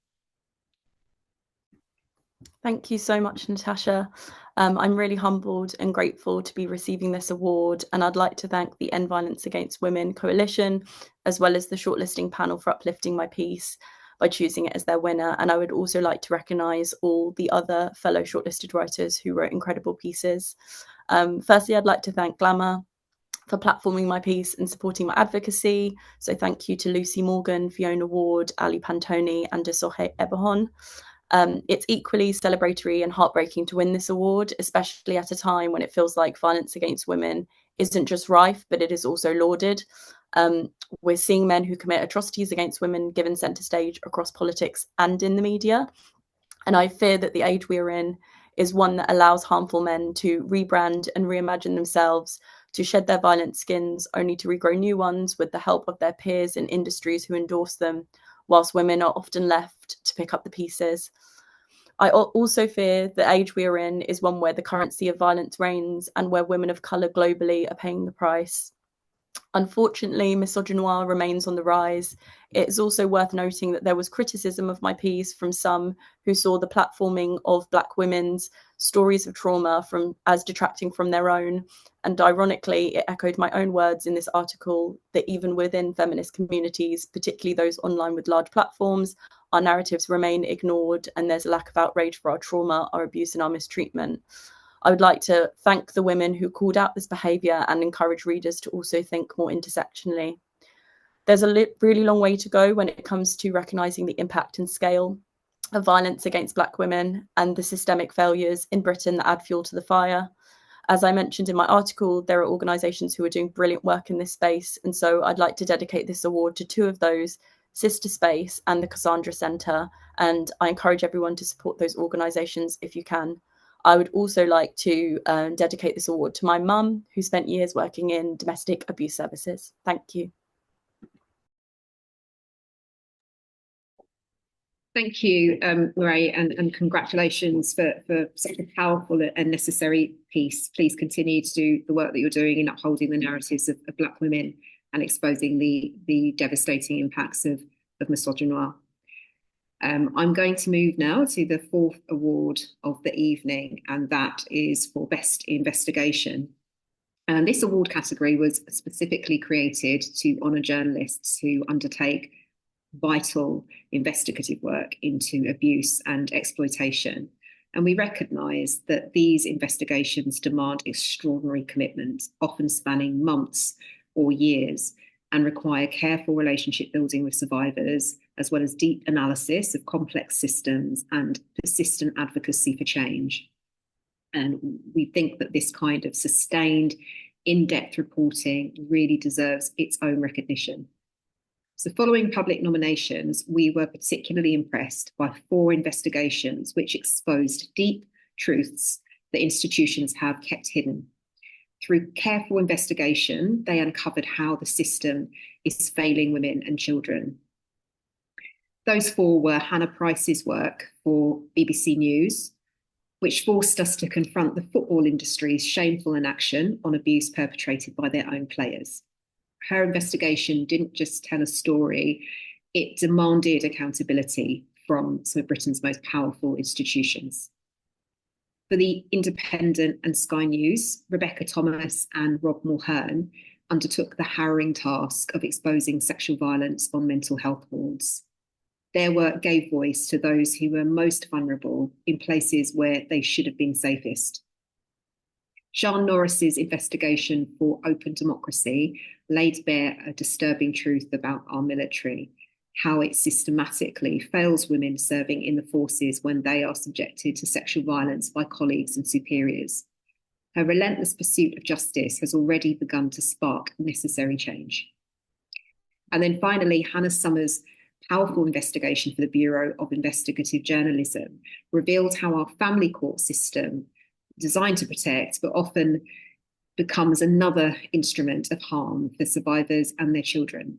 Thank you so much, Natasha. I'm really humbled and grateful to be receiving this award, and I'd like to thank the End Violence Against Women Coalition, as well as the shortlisting panel for uplifting my piece by choosing it as their winner. And I would also like to recognise all the other fellow shortlisted writers who wrote incredible pieces. Firstly, I'd like to thank Glamour for platforming my piece and supporting my advocacy. So thank you to Lucy Morgan, Fiona Ward, Ali Pantoni, and Desohe Ebahon. It's equally celebratory and heartbreaking to win this award, especially at a time when it feels like violence against women isn't just rife, but it is also lauded. We're seeing men who commit atrocities against women given centre stage across politics and in the media. And I fear that the age we're in is one that allows harmful men to rebrand and reimagine themselves, to shed their violent skins, only to regrow new ones with the help of their peers in industries who endorse them, whilst women are often left to pick up the pieces. I also fear the age we are in is one where the currency of violence reigns and where women of colour globally are paying the price. Unfortunately, misogynoir remains on the rise. It is also worth noting that there was criticism of my piece from some who saw the platforming of Black women's stories of trauma as detracting from their own. And ironically, it echoed my own words in this article that even within feminist communities, particularly those online with large platforms, our narratives remain ignored and there's a lack of outrage for our trauma, our abuse and our mistreatment. I would like to thank the women who called out this behaviour and encourage readers to also think more intersectionally. There's a really long way to go when it comes to recognising the impact and scale of violence against Black women and the systemic failures in Britain that add fuel to the fire. As I mentioned in my article, there are organisations who are doing brilliant work in this space, and so I'd like to dedicate this award to two of those, Sister Space and the Cassandra Centre, and I encourage everyone to support those organisations if you can. I would also like to dedicate this award to my mum, who spent years working in domestic abuse services. Thank you. Thank you, Murray, and congratulations for such a powerful and necessary piece. Please continue to do the work that you're doing in upholding the narratives of Black women and exposing the devastating impacts of misogynoir. I'm going to move now to the fourth award of the evening, and that is for Best Investigation. And this award category was specifically created to honour journalists who undertake vital investigative work into abuse and exploitation. And we recognise that these investigations demand extraordinary commitment, often spanning months or years, and require careful relationship building with survivors, as well as deep analysis of complex systems and persistent advocacy for change. And we think that this kind of sustained, in-depth reporting really deserves its own recognition. So following public nominations, we were particularly impressed by 4 investigations which exposed deep truths that institutions have kept hidden. Through careful investigation, they uncovered how the system is failing women and children. Those 4 were Hannah Price's work for BBC News, which forced us to confront the football industry's shameful inaction on abuse perpetrated by their own players. Her investigation didn't just tell a story, it demanded accountability from some of Britain's most powerful institutions. For The Independent and Sky News, Rebecca Thomas and Rob Mulhern undertook the harrowing task of exposing sexual violence on mental health wards. Their work gave voice to those who were most vulnerable in places where they should have been safest. Sian Norris's investigation for Open Democracy laid bare a disturbing truth about our military, how it systematically fails women serving in the forces when they are subjected to sexual violence by colleagues and superiors. Her relentless pursuit of justice has already begun to spark necessary change. And then finally, Hannah Summers' powerful investigation for the Bureau of Investigative Journalism revealed how our family court system, designed to protect, but often becomes another instrument of harm for survivors and their children.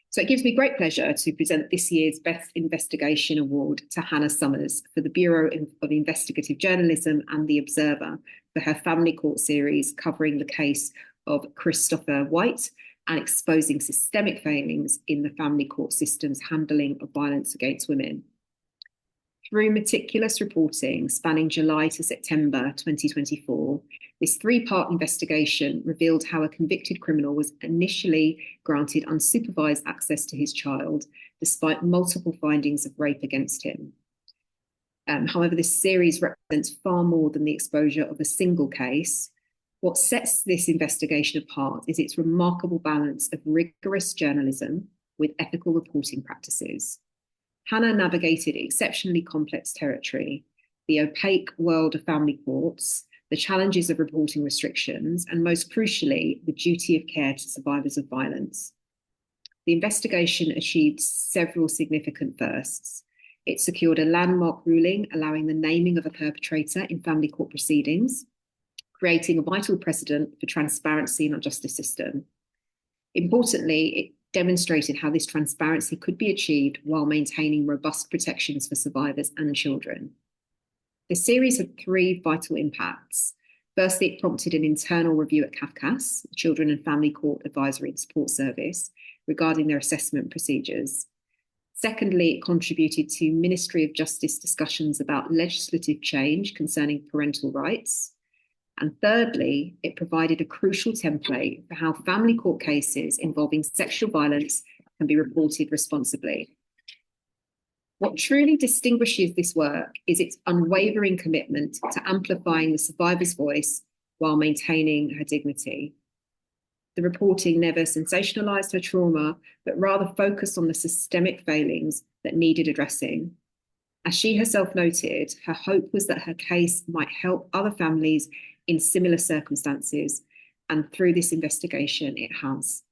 So it gives me great pleasure to present this year's Best Investigation Award to Hannah Summers for the Bureau of Investigative Journalism and The Observer for her family court series covering the case of Christopher White and exposing systemic failings in the family court system's handling of violence against women. Through meticulous reporting spanning July to September 2024, this three-part investigation revealed how a convicted criminal was initially granted unsupervised access to his child, despite multiple findings of rape against him. However, this series represents far more than the exposure of a single case. What sets this investigation apart is its remarkable balance of rigorous journalism with ethical reporting practices. Hannah navigated exceptionally complex territory, the opaque world of family courts, the challenges of reporting restrictions, and most crucially, the duty of care to survivors of violence. The investigation achieved several significant firsts. It secured a landmark ruling allowing the naming of a perpetrator in family court proceedings, creating a vital precedent for transparency in our justice system. Importantly, it demonstrated how this transparency could be achieved while maintaining robust protections for survivors and children. The series had three vital impacts. Firstly, it prompted an internal review at CAFCAS, the Children and Family Court Advisory and Support Service, regarding their assessment procedures. Secondly, it contributed to Ministry of Justice discussions about legislative change concerning parental rights. And thirdly, it provided a crucial template for how family court cases involving sexual violence can be reported responsibly. What truly distinguishes this work is its unwavering commitment to amplifying the survivor's voice while maintaining her dignity. The reporting never sensationalized her trauma, but rather focused on the systemic failings that needed addressing. As she herself noted, her hope was that her case might help other families in similar circumstances, and through this investigation, it has.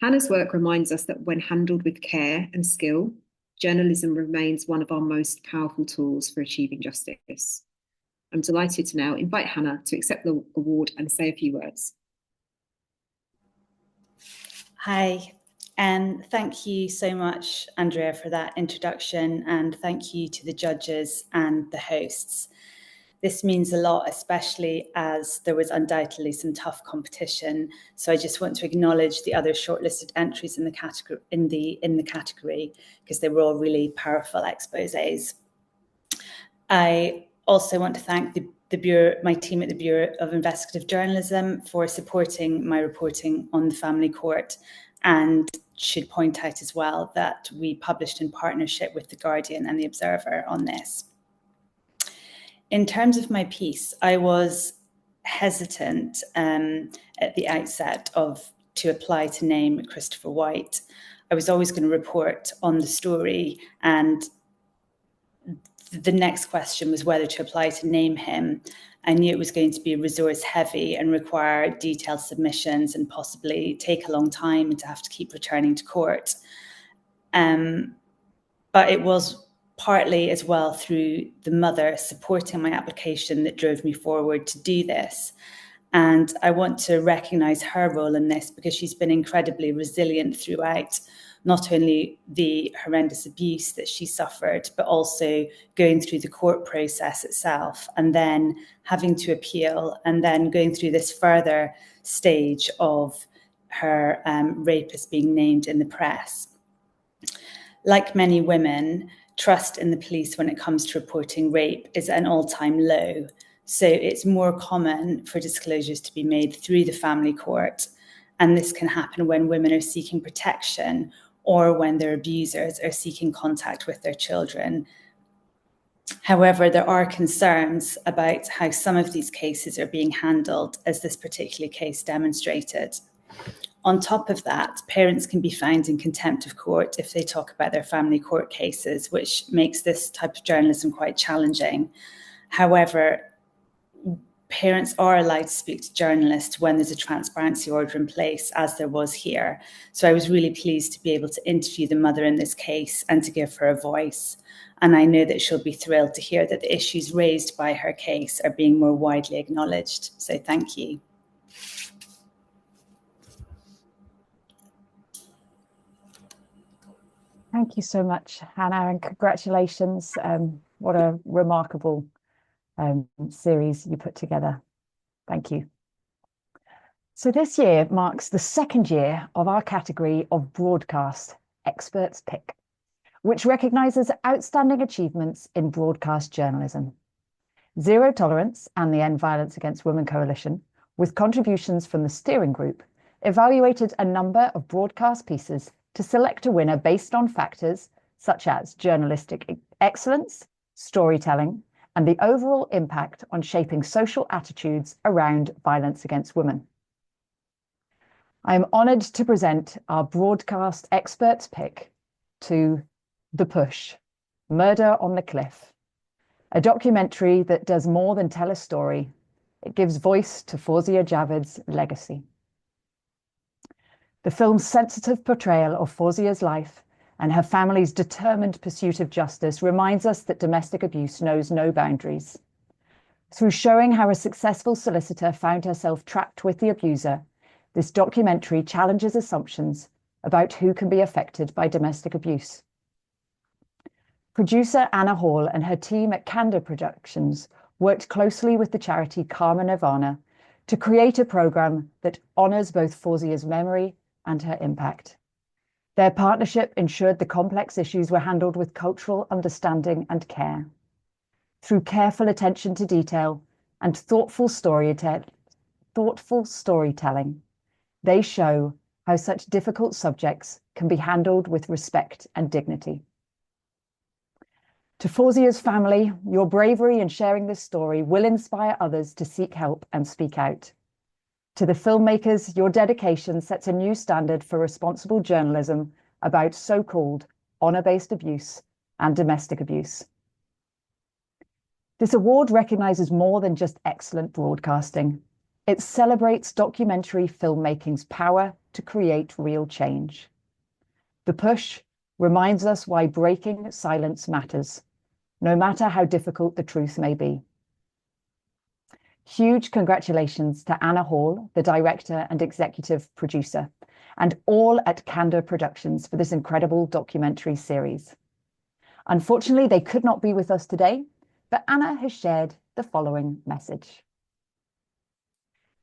Hannah's work reminds us that when handled with care and skill, journalism remains one of our most powerful tools for achieving justice. I'm delighted to now invite Hannah to accept the award and say a few words. Hi, and thank you so much, Andrea, for that introduction, and thank you to the judges and the hosts. This means a lot, especially as there was undoubtedly some tough competition. So I just want to acknowledge the other shortlisted entries in the category because they were all really powerful exposés. I also want to thank the Bureau, my team at the Bureau of Investigative Journalism, for supporting my reporting on the family court, and should point out as well that we published in partnership with The Guardian and The Observer on this. In terms of my piece, I was hesitant at the outset to apply to name Christopher White. I was always going to report on the story, and the next question was whether to apply to name him. I knew it was going to be resource heavy and require detailed submissions and possibly take a long time and to have to keep returning to court. But it was partly as well through the mother supporting my application that drove me forward to do this. And I want to recognise her role in this because she's been incredibly resilient throughout, not only the horrendous abuse that she suffered, but also going through the court process itself and then having to appeal and then going through this further stage of her rapist being named in the press. Like many women, trust in the police when it comes to reporting rape is at an all-time low. So it's more common for disclosures to be made through the family court. And this can happen when women are seeking protection or when their abusers are seeking contact with their children. However, there are concerns about how some of these cases are being handled, as this particular case demonstrated. On top of that, parents can be found in contempt of court if they talk about their family court cases, which makes this type of journalism quite challenging. However, parents are allowed to speak to journalists when there's a transparency order in place, as there was here. So I was really pleased to be able to interview the mother in this case and to give her a voice. And I know that she'll be thrilled to hear that the issues raised by her case are being more widely acknowledged. So thank you. Thank you so much, Hannah, and congratulations. What a remarkable series you put together. Thank you. So this year marks the second year of our category of broadcast experts pick, which recognises outstanding achievements in broadcast journalism. Zero Tolerance and the End Violence Against Women Coalition, with contributions from the steering group, evaluated a number of broadcast pieces to select a winner based on factors such as journalistic excellence, storytelling, and the overall impact on shaping social attitudes around violence against women. I am honoured to present our broadcast experts pick to The Push, Murder on the Cliff, a documentary that does more than tell a story. It gives voice to Fawzia Javed's legacy. The film's sensitive portrayal of Fawzia's life and her family's determined pursuit of justice reminds us that domestic abuse knows no boundaries. Through showing how a successful solicitor found herself trapped with the abuser, this documentary challenges assumptions about who can be affected by domestic abuse. Producer Anna Hall and her team at Candor Productions worked closely with the charity Karma Nirvana to create a programme that honours both Fawzia's memory and her impact. Their partnership ensured the complex issues were handled with cultural understanding and care. Through careful attention to detail and thoughtful storytelling, they show how such difficult subjects can be handled with respect and dignity. To Fawzia's family, your bravery in sharing this story will inspire others to seek help and speak out. To the filmmakers, your dedication sets a new standard for responsible journalism about so-called honour-based abuse and domestic abuse. This award recognises more than just excellent broadcasting. It celebrates documentary filmmaking's power to create real change. The Push reminds us why breaking silence matters, no matter how difficult the truth may be. Huge congratulations to Anna Hall, the director and executive producer, and all at Candor Productions for this incredible documentary series. Unfortunately, they could not be with us today, but Anna has shared the following message.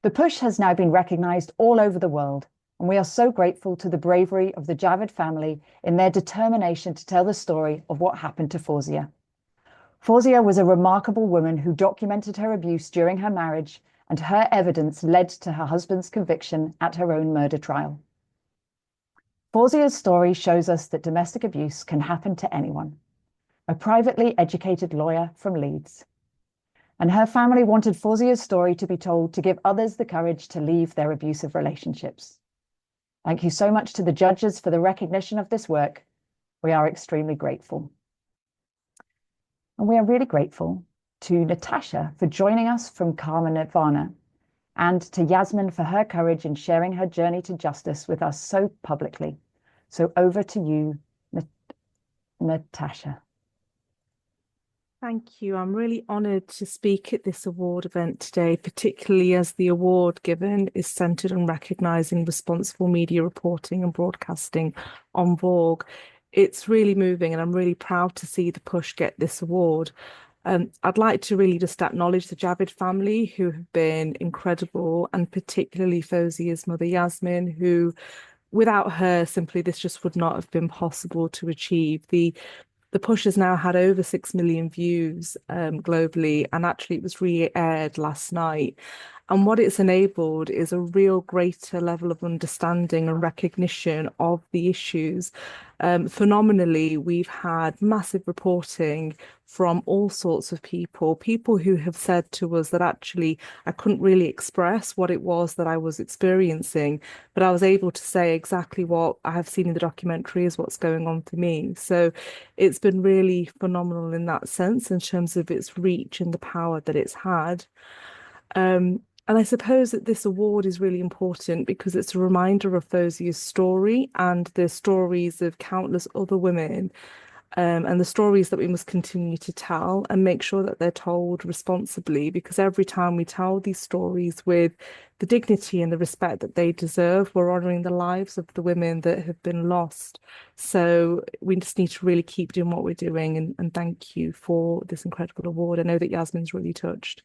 The Push has now been recognised all over the world, and we are so grateful to the bravery of the Javed family in their determination to tell the story of what happened to Fawzia. Fawzia was a remarkable woman who documented her abuse during her marriage, and her evidence led to her husband's conviction at her own murder trial. Fawzia's story shows us that domestic abuse can happen to anyone. A privately educated lawyer from Leeds. And her family wanted Fawzia's story to be told to give others the courage to leave their abusive relationships. Thank you so much to the judges for the recognition of this work. We are extremely grateful. And we are really grateful to Natasha for joining us from Karma Nirvana, and to Yasmin for her courage in sharing her journey to justice with us so publicly. So over to you, Natasha. Thank you. I'm really honoured to speak at this award event today, particularly as the award given is centred on recognising responsible media reporting and broadcasting on Vogue. It's really moving, and I'm really proud to see the Push get this award. I'd like to really just acknowledge the Javed family, who have been incredible, and particularly Fawzia's mother, Yasmin, who, without her, simply this just would not have been possible to achieve. The Push has now had over 6 million views globally, and actually it was re-aired last night. And what it's enabled is a real greater level of understanding and recognition of the issues. Phenomenally, we've had massive reporting from all sorts of people who have said to us that actually I couldn't really express what it was that I was experiencing, but I was able to say exactly what I have seen in the documentary is what's going on for me. So it's been really phenomenal in that sense, in terms of its reach and the power that it's had. And I suppose that this award is really important because it's a reminder of Fawzia's story and the stories of countless other women, and the stories that we must continue to tell and make sure that they're told responsibly, because every time we tell these stories with the dignity and the respect that they deserve, we're honouring the lives of the women that have been lost. So we just need to really keep doing what we're doing, and thank you for this incredible award. I know that Yasmin's really touched.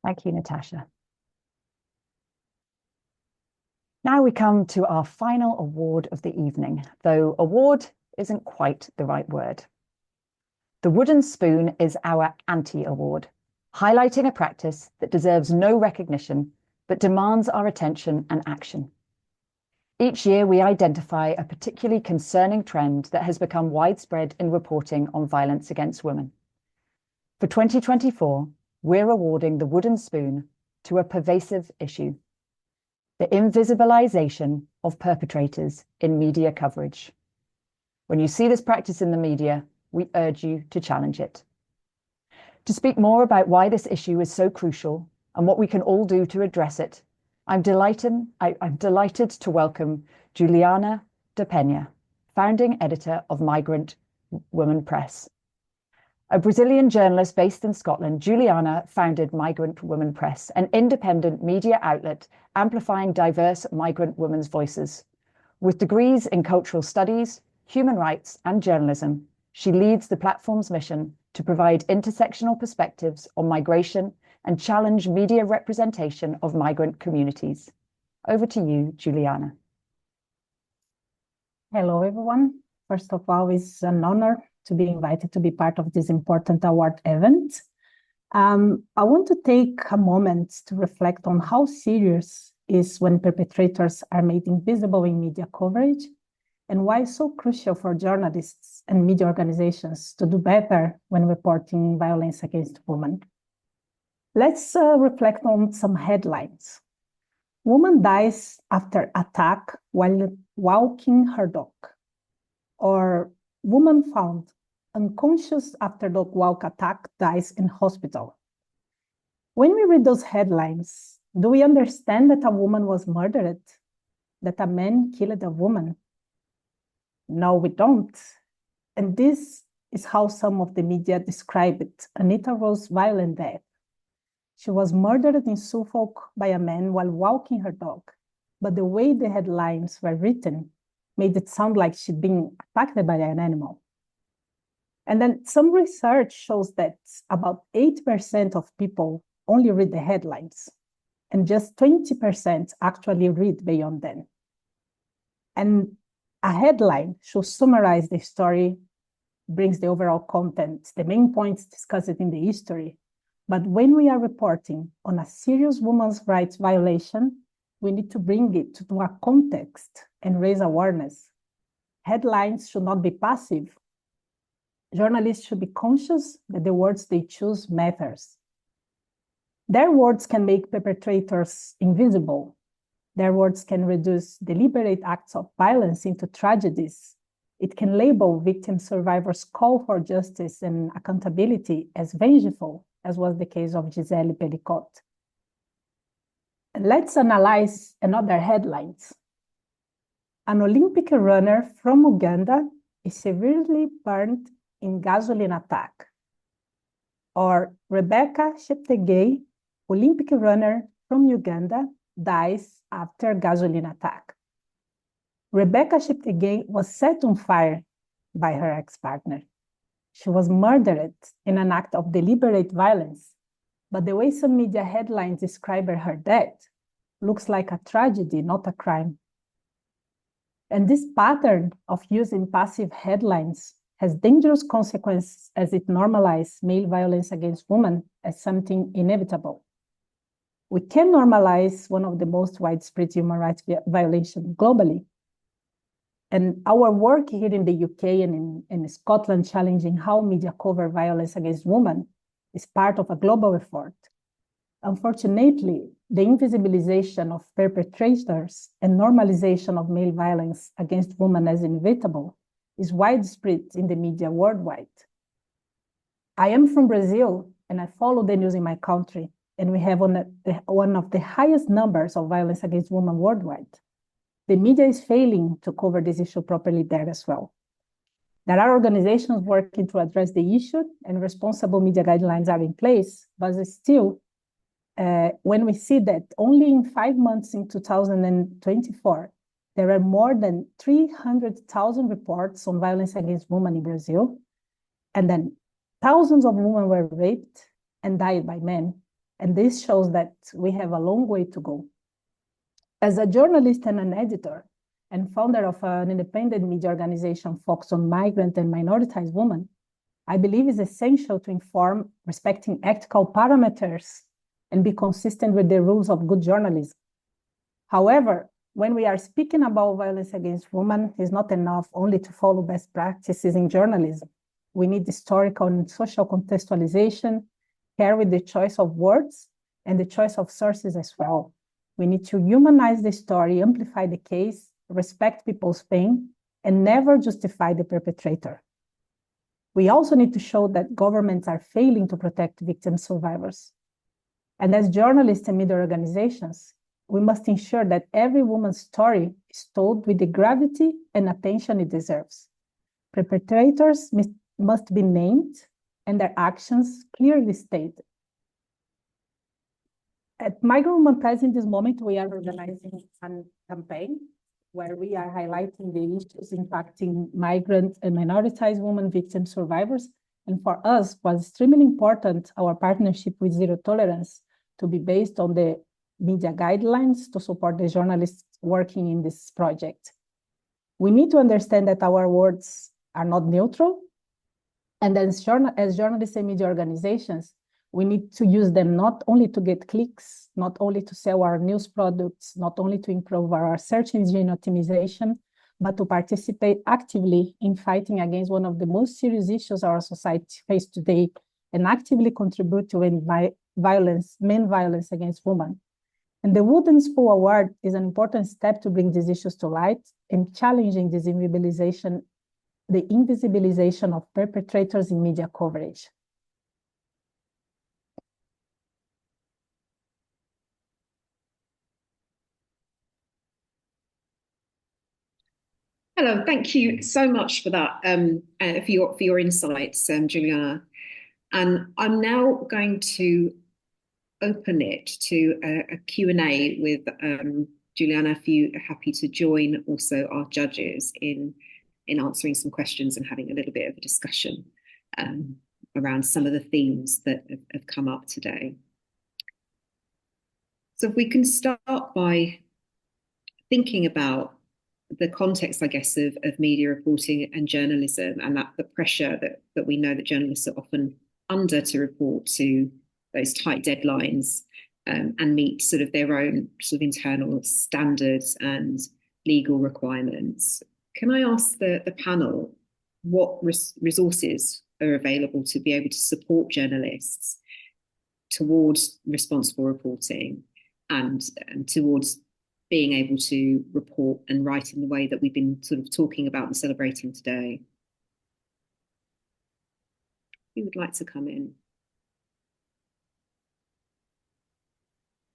Thank you, Natasha. Now we come to our final award of the evening, though award isn't quite the right word. The wooden spoon is our anti-award, highlighting a practice that deserves no recognition, but demands our attention and action. Each year we identify a particularly concerning trend that has become widespread in reporting on violence against women. For 2024, we're awarding the wooden spoon to a pervasive issue: the invisibilization of perpetrators in media coverage. When you see this practice in the media, we urge you to challenge it. To speak more about why this issue is so crucial and what we can all do to address it, I'm delighted to welcome Juliana de Pena, founding editor of Migrant Women Press. A Brazilian journalist based in Scotland, Juliana founded Migrant Women Press, an independent media outlet amplifying diverse migrant women's voices. With degrees in cultural studies, human rights, and journalism, she leads the platform's mission to provide intersectional perspectives on migration and challenge media representation of migrant communities. Over to you, Juliana. Hello, everyone. First of all, it's an honor to be invited to be part of this important award event. I want to take a moment to reflect on how serious it is when perpetrators are made invisible in media coverage, and why it's so crucial for journalists and media organizations to do better when reporting violence against women. Let's reflect on some headlines. Woman dies after attack while walking her dog. Or woman found unconscious after dog walk attack dies in hospital. When we read those headlines, do we understand that a woman was murdered? That a man killed a woman? No, we don't. And this is how some of the media describe it: Anita Rose's violent death. She was murdered in Suffolk by a man while walking her dog. But the way the headlines were written made it sound like she'd been attacked by an animal. And then some research shows that about 8% of people only read the headlines, and just 20% actually read beyond them. And a headline should summarize the story, brings the overall content, the main points discussed in the history. But when we are reporting on a serious women's rights violation, we need to bring it to a context and raise awareness. Headlines should not be passive. Journalists should be conscious that the words they choose matters. Their words can make perpetrators invisible. Their words can reduce deliberate acts of violence into tragedies. It can label victim survivors' call for justice and accountability as vengeful, as was the case of Gisele Pelicot. And let's analyze another headlines. An Olympic runner from Uganda is severely burned in gasoline attack. Or Rebecca Cheptegei, Olympic runner from Uganda, dies after gasoline attack. Rebecca Cheptegei was set on fire by her ex-partner. She was murdered in an act of deliberate violence, but the way some media headlines describe her death looks like a tragedy, not a crime. And this pattern of using passive headlines has dangerous consequences as it normalizes male violence against women as something inevitable. We can normalize one of the most widespread human rights violations globally. And our work here in the UK and in Scotland challenging how media cover violence against women is part of a global effort. Unfortunately, the invisibilization of perpetrators and normalization of male violence against women as inevitable is widespread in the media worldwide. I am from Brazil, and I follow the news in my country, and we have one of the highest numbers of violence against women worldwide. The media is failing to cover this issue properly there as well. There are organizations working to address the issue, and responsible media guidelines are in place, but still, when we see that only in 5 months in 2024, there are more than 300,000 reports on violence against women in Brazil, and then thousands of women were raped and died by men, and this shows that we have a long way to go. As a journalist and an editor, and founder of an independent media organization focused on migrant and minoritized women, I believe it's essential to inform respecting ethical parameters and be consistent with the rules of good journalism. However, when we are speaking about violence against women, it's not enough only to follow best practices in journalism. We need historical and social contextualization, care with the choice of words and the choice of sources as well. We need to humanize the story, amplify the case, respect people's pain, and never justify the perpetrator. We also need to show that governments are failing to protect victim survivors. And as journalists and media organizations, we must ensure that every woman's story is told with the gravity and attention it deserves. Perpetrators must be named and their actions clearly stated. At Migrant Women Press in this moment, we are organizing a campaign where we are highlighting the issues impacting migrant and minoritized women victim survivors. And for us, it was extremely important, our partnership with Zero Tolerance, to be based on the media guidelines to support the journalists working in this project. We need to understand that our words are not neutral, and as journalists and media organizations, we need to use them not only to get clicks, not only to sell our news products, not only to improve our search engine optimization, but to participate actively in fighting against one of the most serious issues our society faces today, and actively contribute to end men violence against women. And the Wooden Spoon Award is an important step to bring these issues to light and challenging this invisibilization, the invisibilization of perpetrators in media coverage. Hello, thank you so much for that, for your insights, Juliana. And I'm now going to open it to a Q&A with Juliana, if you are happy to join also our judges in answering some questions and having a little bit of a discussion around some of the themes that have come up today. So if we can start by thinking about the context, I guess, of media reporting and journalism, and that the pressure that we know that journalists are often under to report to those tight deadlines and meet sort of their own sort of internal standards and legal requirements. Can I ask the panel what resources are available to be able to support journalists towards responsible reporting and towards being able to report and write in the way that we've been sort of talking about and celebrating today? Who would like to come in?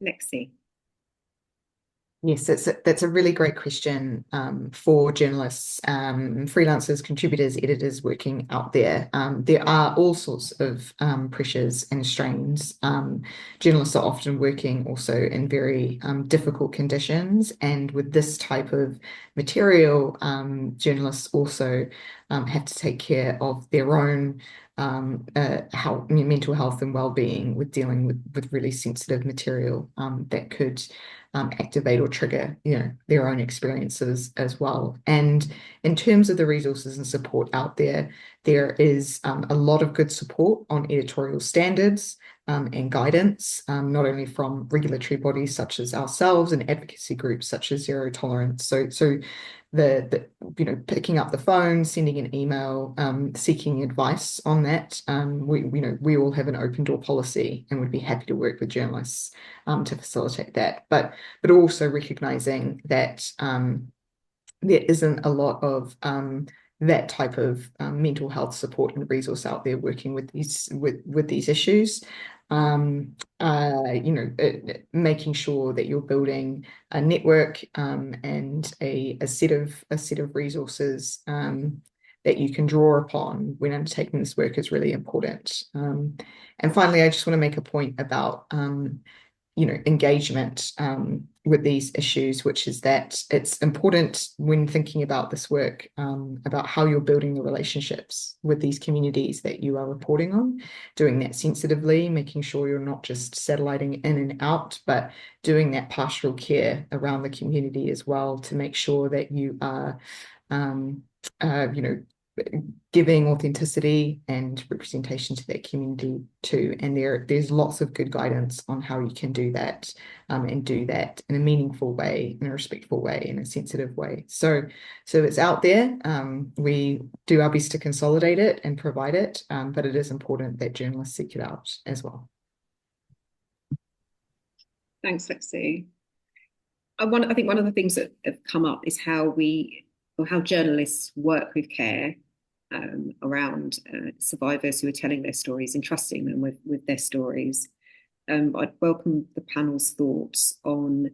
Lexi. Yes, that's a really great question for journalists, freelancers, contributors, editors working out there. There are all sorts of pressures and strains. Journalists are often working also in very difficult conditions, and with this type of material, journalists also have to take care of their own mental health and well-being with dealing with really sensitive material that could activate or trigger, their own experiences as well. And in terms of the resources and support out there, there is a lot of good support on editorial standards and guidance, not only from regulatory bodies such as ourselves and advocacy groups such as Zero Tolerance. So the picking up the phone, sending an email, seeking advice on that. We all have an open door policy and would be happy to work with journalists to facilitate that. But also recognizing that there isn't a lot of that type of mental health support and resource out there working with these issues. Making sure that you're building a network and a set of resources that you can draw upon when undertaking this work is really important. And finally, I just want to make a point about engagement with these issues, which is that it's important when thinking about this work, about how you're building the relationships with these communities that you are reporting on, doing that sensitively, making sure you're not just satelliting in and out, but doing that pastoral care around the community as well to make sure that you are, giving authenticity and representation to that community too. And there's lots of good guidance on how you can do that, and do that in a meaningful way, in a respectful way, in a sensitive way. So it's out there. We do our best to consolidate it and provide it, but it is important that journalists seek it out as well. Thanks, Lexi. I think one of the things that have come up is how journalists work with care around survivors who are telling their stories and trusting them with their stories. I'd welcome the panel's thoughts on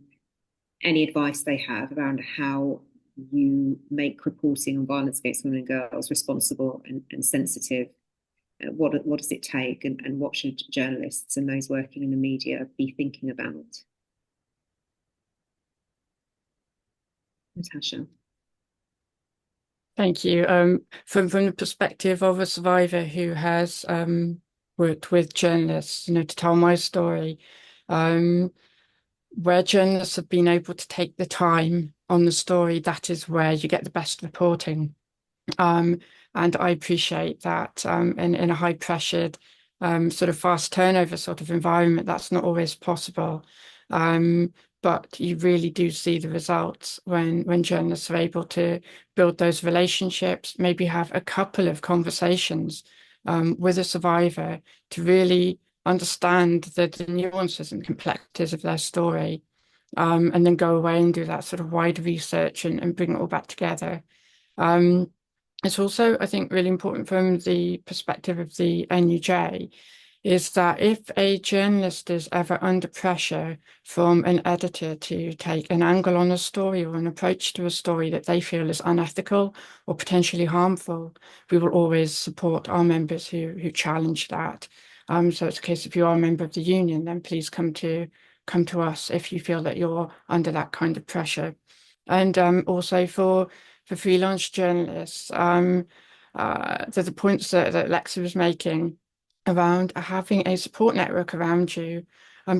any advice they have around how you make reporting on violence against women and girls responsible and sensitive. What does it take, and what should journalists and those working in the media be thinking about? Natasha. Thank you. From the perspective of a survivor who has worked with journalists, to tell my story, where journalists have been able to take the time on the story, that is where you get the best reporting. And I appreciate that in a high-pressured, sort of fast turnover sort of environment, that's not always possible. But you really do see the results when journalists are able to build those relationships, maybe have a couple of conversations with a survivor to really understand the nuances and complexities of their story, and then go away and do that sort of wider research and bring it all back together. It's also, I think, really important from the perspective of the NUJ is that if a journalist is ever under pressure from an editor to take an angle on a story or an approach to a story that they feel is unethical or potentially harmful, we will always support our members who challenge that. So it's a case if you are a member of the union, then please come to us if you feel that you're under that kind of pressure. And also for freelance journalists, the points that Lexi was making around having a support network around you,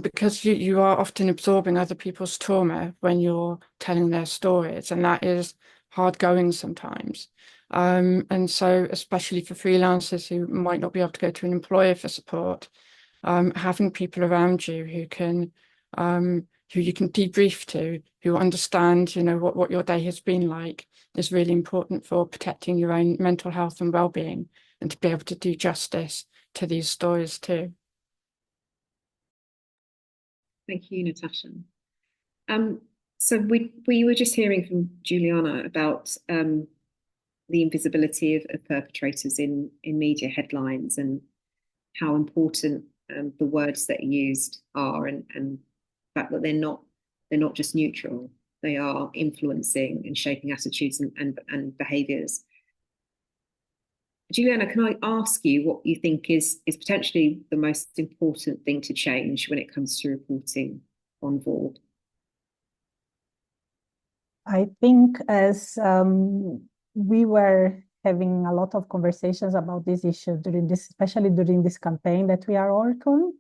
because you are often absorbing other people's trauma when you're telling their stories, and that is hard going sometimes. And so especially for freelancers who might not be able to go to an employer for support, having people around you who you can debrief to, who understand, what your day has been like, is really important for protecting your own mental health and well-being, and to be able to do justice to these stories too. Thank you, Natasha. So we were just hearing from Juliana about the invisibility of perpetrators in media headlines, and how important the words that are used are, and the fact that they're not just neutral, they are influencing and shaping attitudes and behaviours. Juliana, can I ask you what you think is potentially the most important thing to change when it comes to reporting on VAW? I think as we were having a lot of conversations about this issue especially during this campaign that we are working on,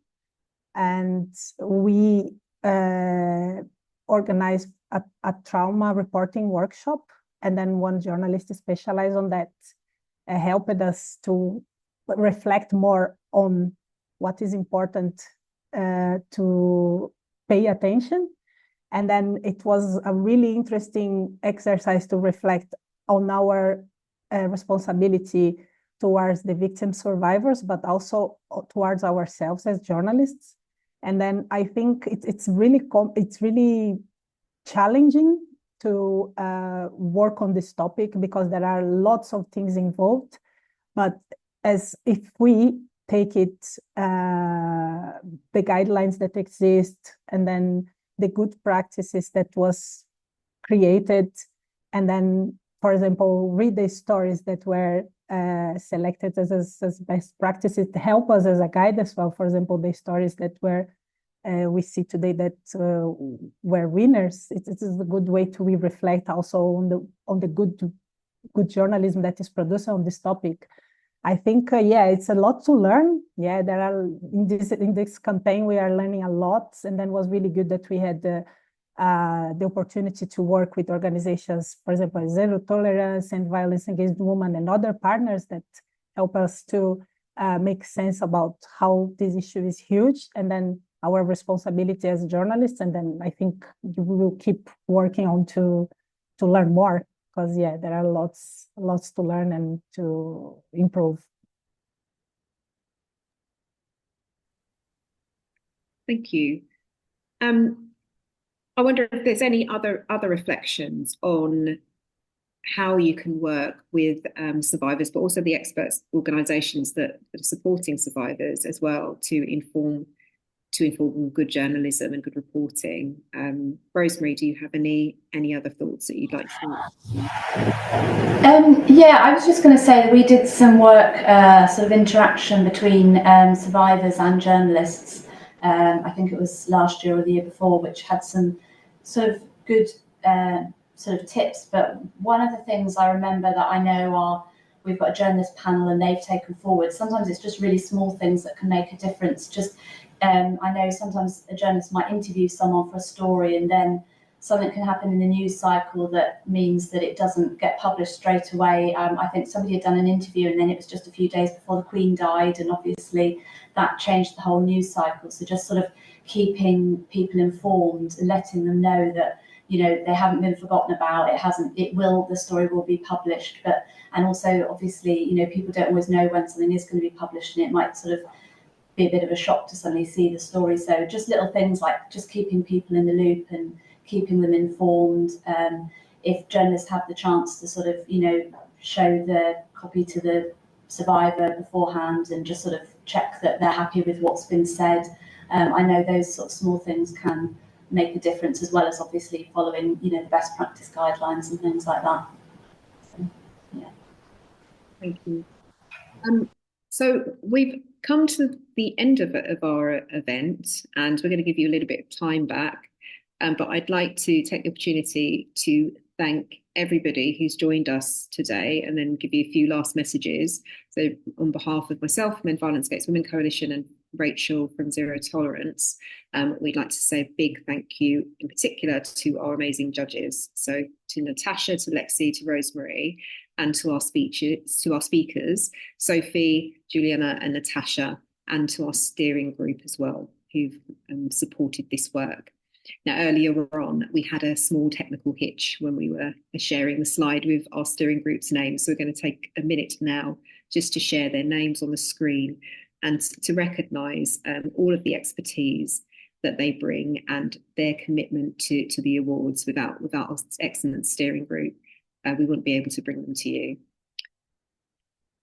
and we organized a trauma reporting workshop, and then one journalist specialized on that helped us to reflect more on what is important to pay attention. And then it was a really interesting exercise to reflect on our responsibility towards the victim survivors, but also towards ourselves as journalists. And then I think it's really challenging to work on this topic because there are lots of things involved. But as if we take it, the guidelines that exist, and then the good practices that was created, and then, for example, read the stories that were selected as best practices to help us as a guide as well. For example, the stories that were we see today that were winners. It is a good way to reflect also on the good journalism that is produced on this topic. I think yeah, it's a lot to learn. Yeah, there are in this campaign we are learning a lot, and then was really good that we had the opportunity to work with organizations, for example, Zero Tolerance and Violence Against Women and other partners that help us to make sense about how this issue is huge, and then our responsibility as journalists. And then I think we will keep working on to learn more, because yeah, there are lots to learn and to improve. Thank you. I wonder if there's any other reflections on how you can work with survivors, but also the experts organisations that are supporting survivors as well to inform good journalism and good reporting. Rosemary, do you have any other thoughts that you'd like to? Yeah, I was just going to say that we did some work, sort of interaction between survivors and journalists. I think it was last year or the year before, which had some sort of good sort of tips. But one of the things I remember that I know are, we've got a journalist panel and they've taken forward, sometimes it's just really small things that can make a difference. Just I know sometimes a journalist might interview someone for a story, and then something can happen in the news cycle that means that it doesn't get published straight away. I think somebody had done an interview and then it was just a few days before the Queen died, and obviously that changed the whole news cycle. So just sort of keeping people informed and letting them know that, you know, they haven't been forgotten about. The story will be published. But, and also obviously, you know, people don't always know when something is going to be published, and it might sort of be a bit of a shock to suddenly see the story. So just little things like just keeping people in the loop and keeping them informed. If journalists have the chance to sort of, you know, show the copy to the survivor beforehand and just sort of check that they're happy with what's been said. I know those sort of small things can make a difference, as well as obviously following, you know, the best practice guidelines and things like that. So, yeah. Thank you. So we've come to the end of our event, and we're going to give you a little bit of time back. But I'd like to take the opportunity to thank everybody who's joined us today, and then give you a few last messages. So on behalf of myself, Men Violence Against Women Coalition, and Rachel from Zero Tolerance, we'd like to say a big thank you in particular to our amazing judges. So to Natasha, to Lexi, to Rosemary, and to our speakers, Sophie, Juliana and Natasha, and to our steering group as well, who've supported this work. Now, earlier on, we had a small technical hitch when we were sharing the slide with our steering group's names. So we're going to take a minute now just to share their names on the screen and to recognise all of the expertise that they bring and their commitment to the awards. Without our excellent steering group, we wouldn't be able to bring them to you.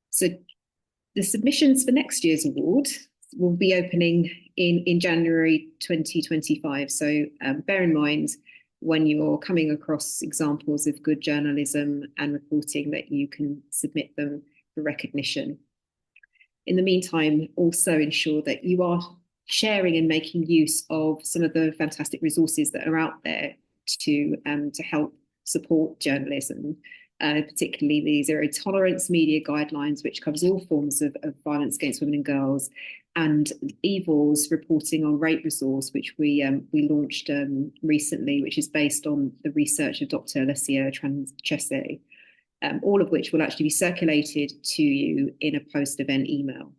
So the submissions for next year's award will be opening in January 2025. So bear in mind, when you're coming across examples of good journalism and reporting, that you can submit them for recognition. In the meantime, also ensure that you are sharing and making use of some of the fantastic resources that are out there to help support journalism, particularly the Zero Tolerance Media Guidelines, which covers all forms of violence against women and girls, and EVAL's reporting on rape resource, which we launched recently, which is based on the research of Dr. Alessia Tranchese, all of which will actually be circulated to you in a post-event email.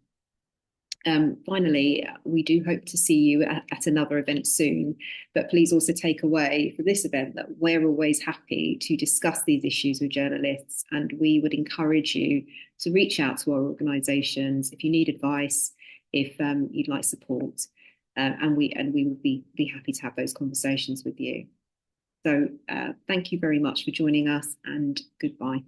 Finally, we do hope to see you at another event soon, but please also take away for this event that we're always happy to discuss these issues with journalists, and we would encourage you to reach out to our organisations if you need advice, if you'd like support, and we would be happy to have those conversations with you. So thank you very much for joining us, and goodbye.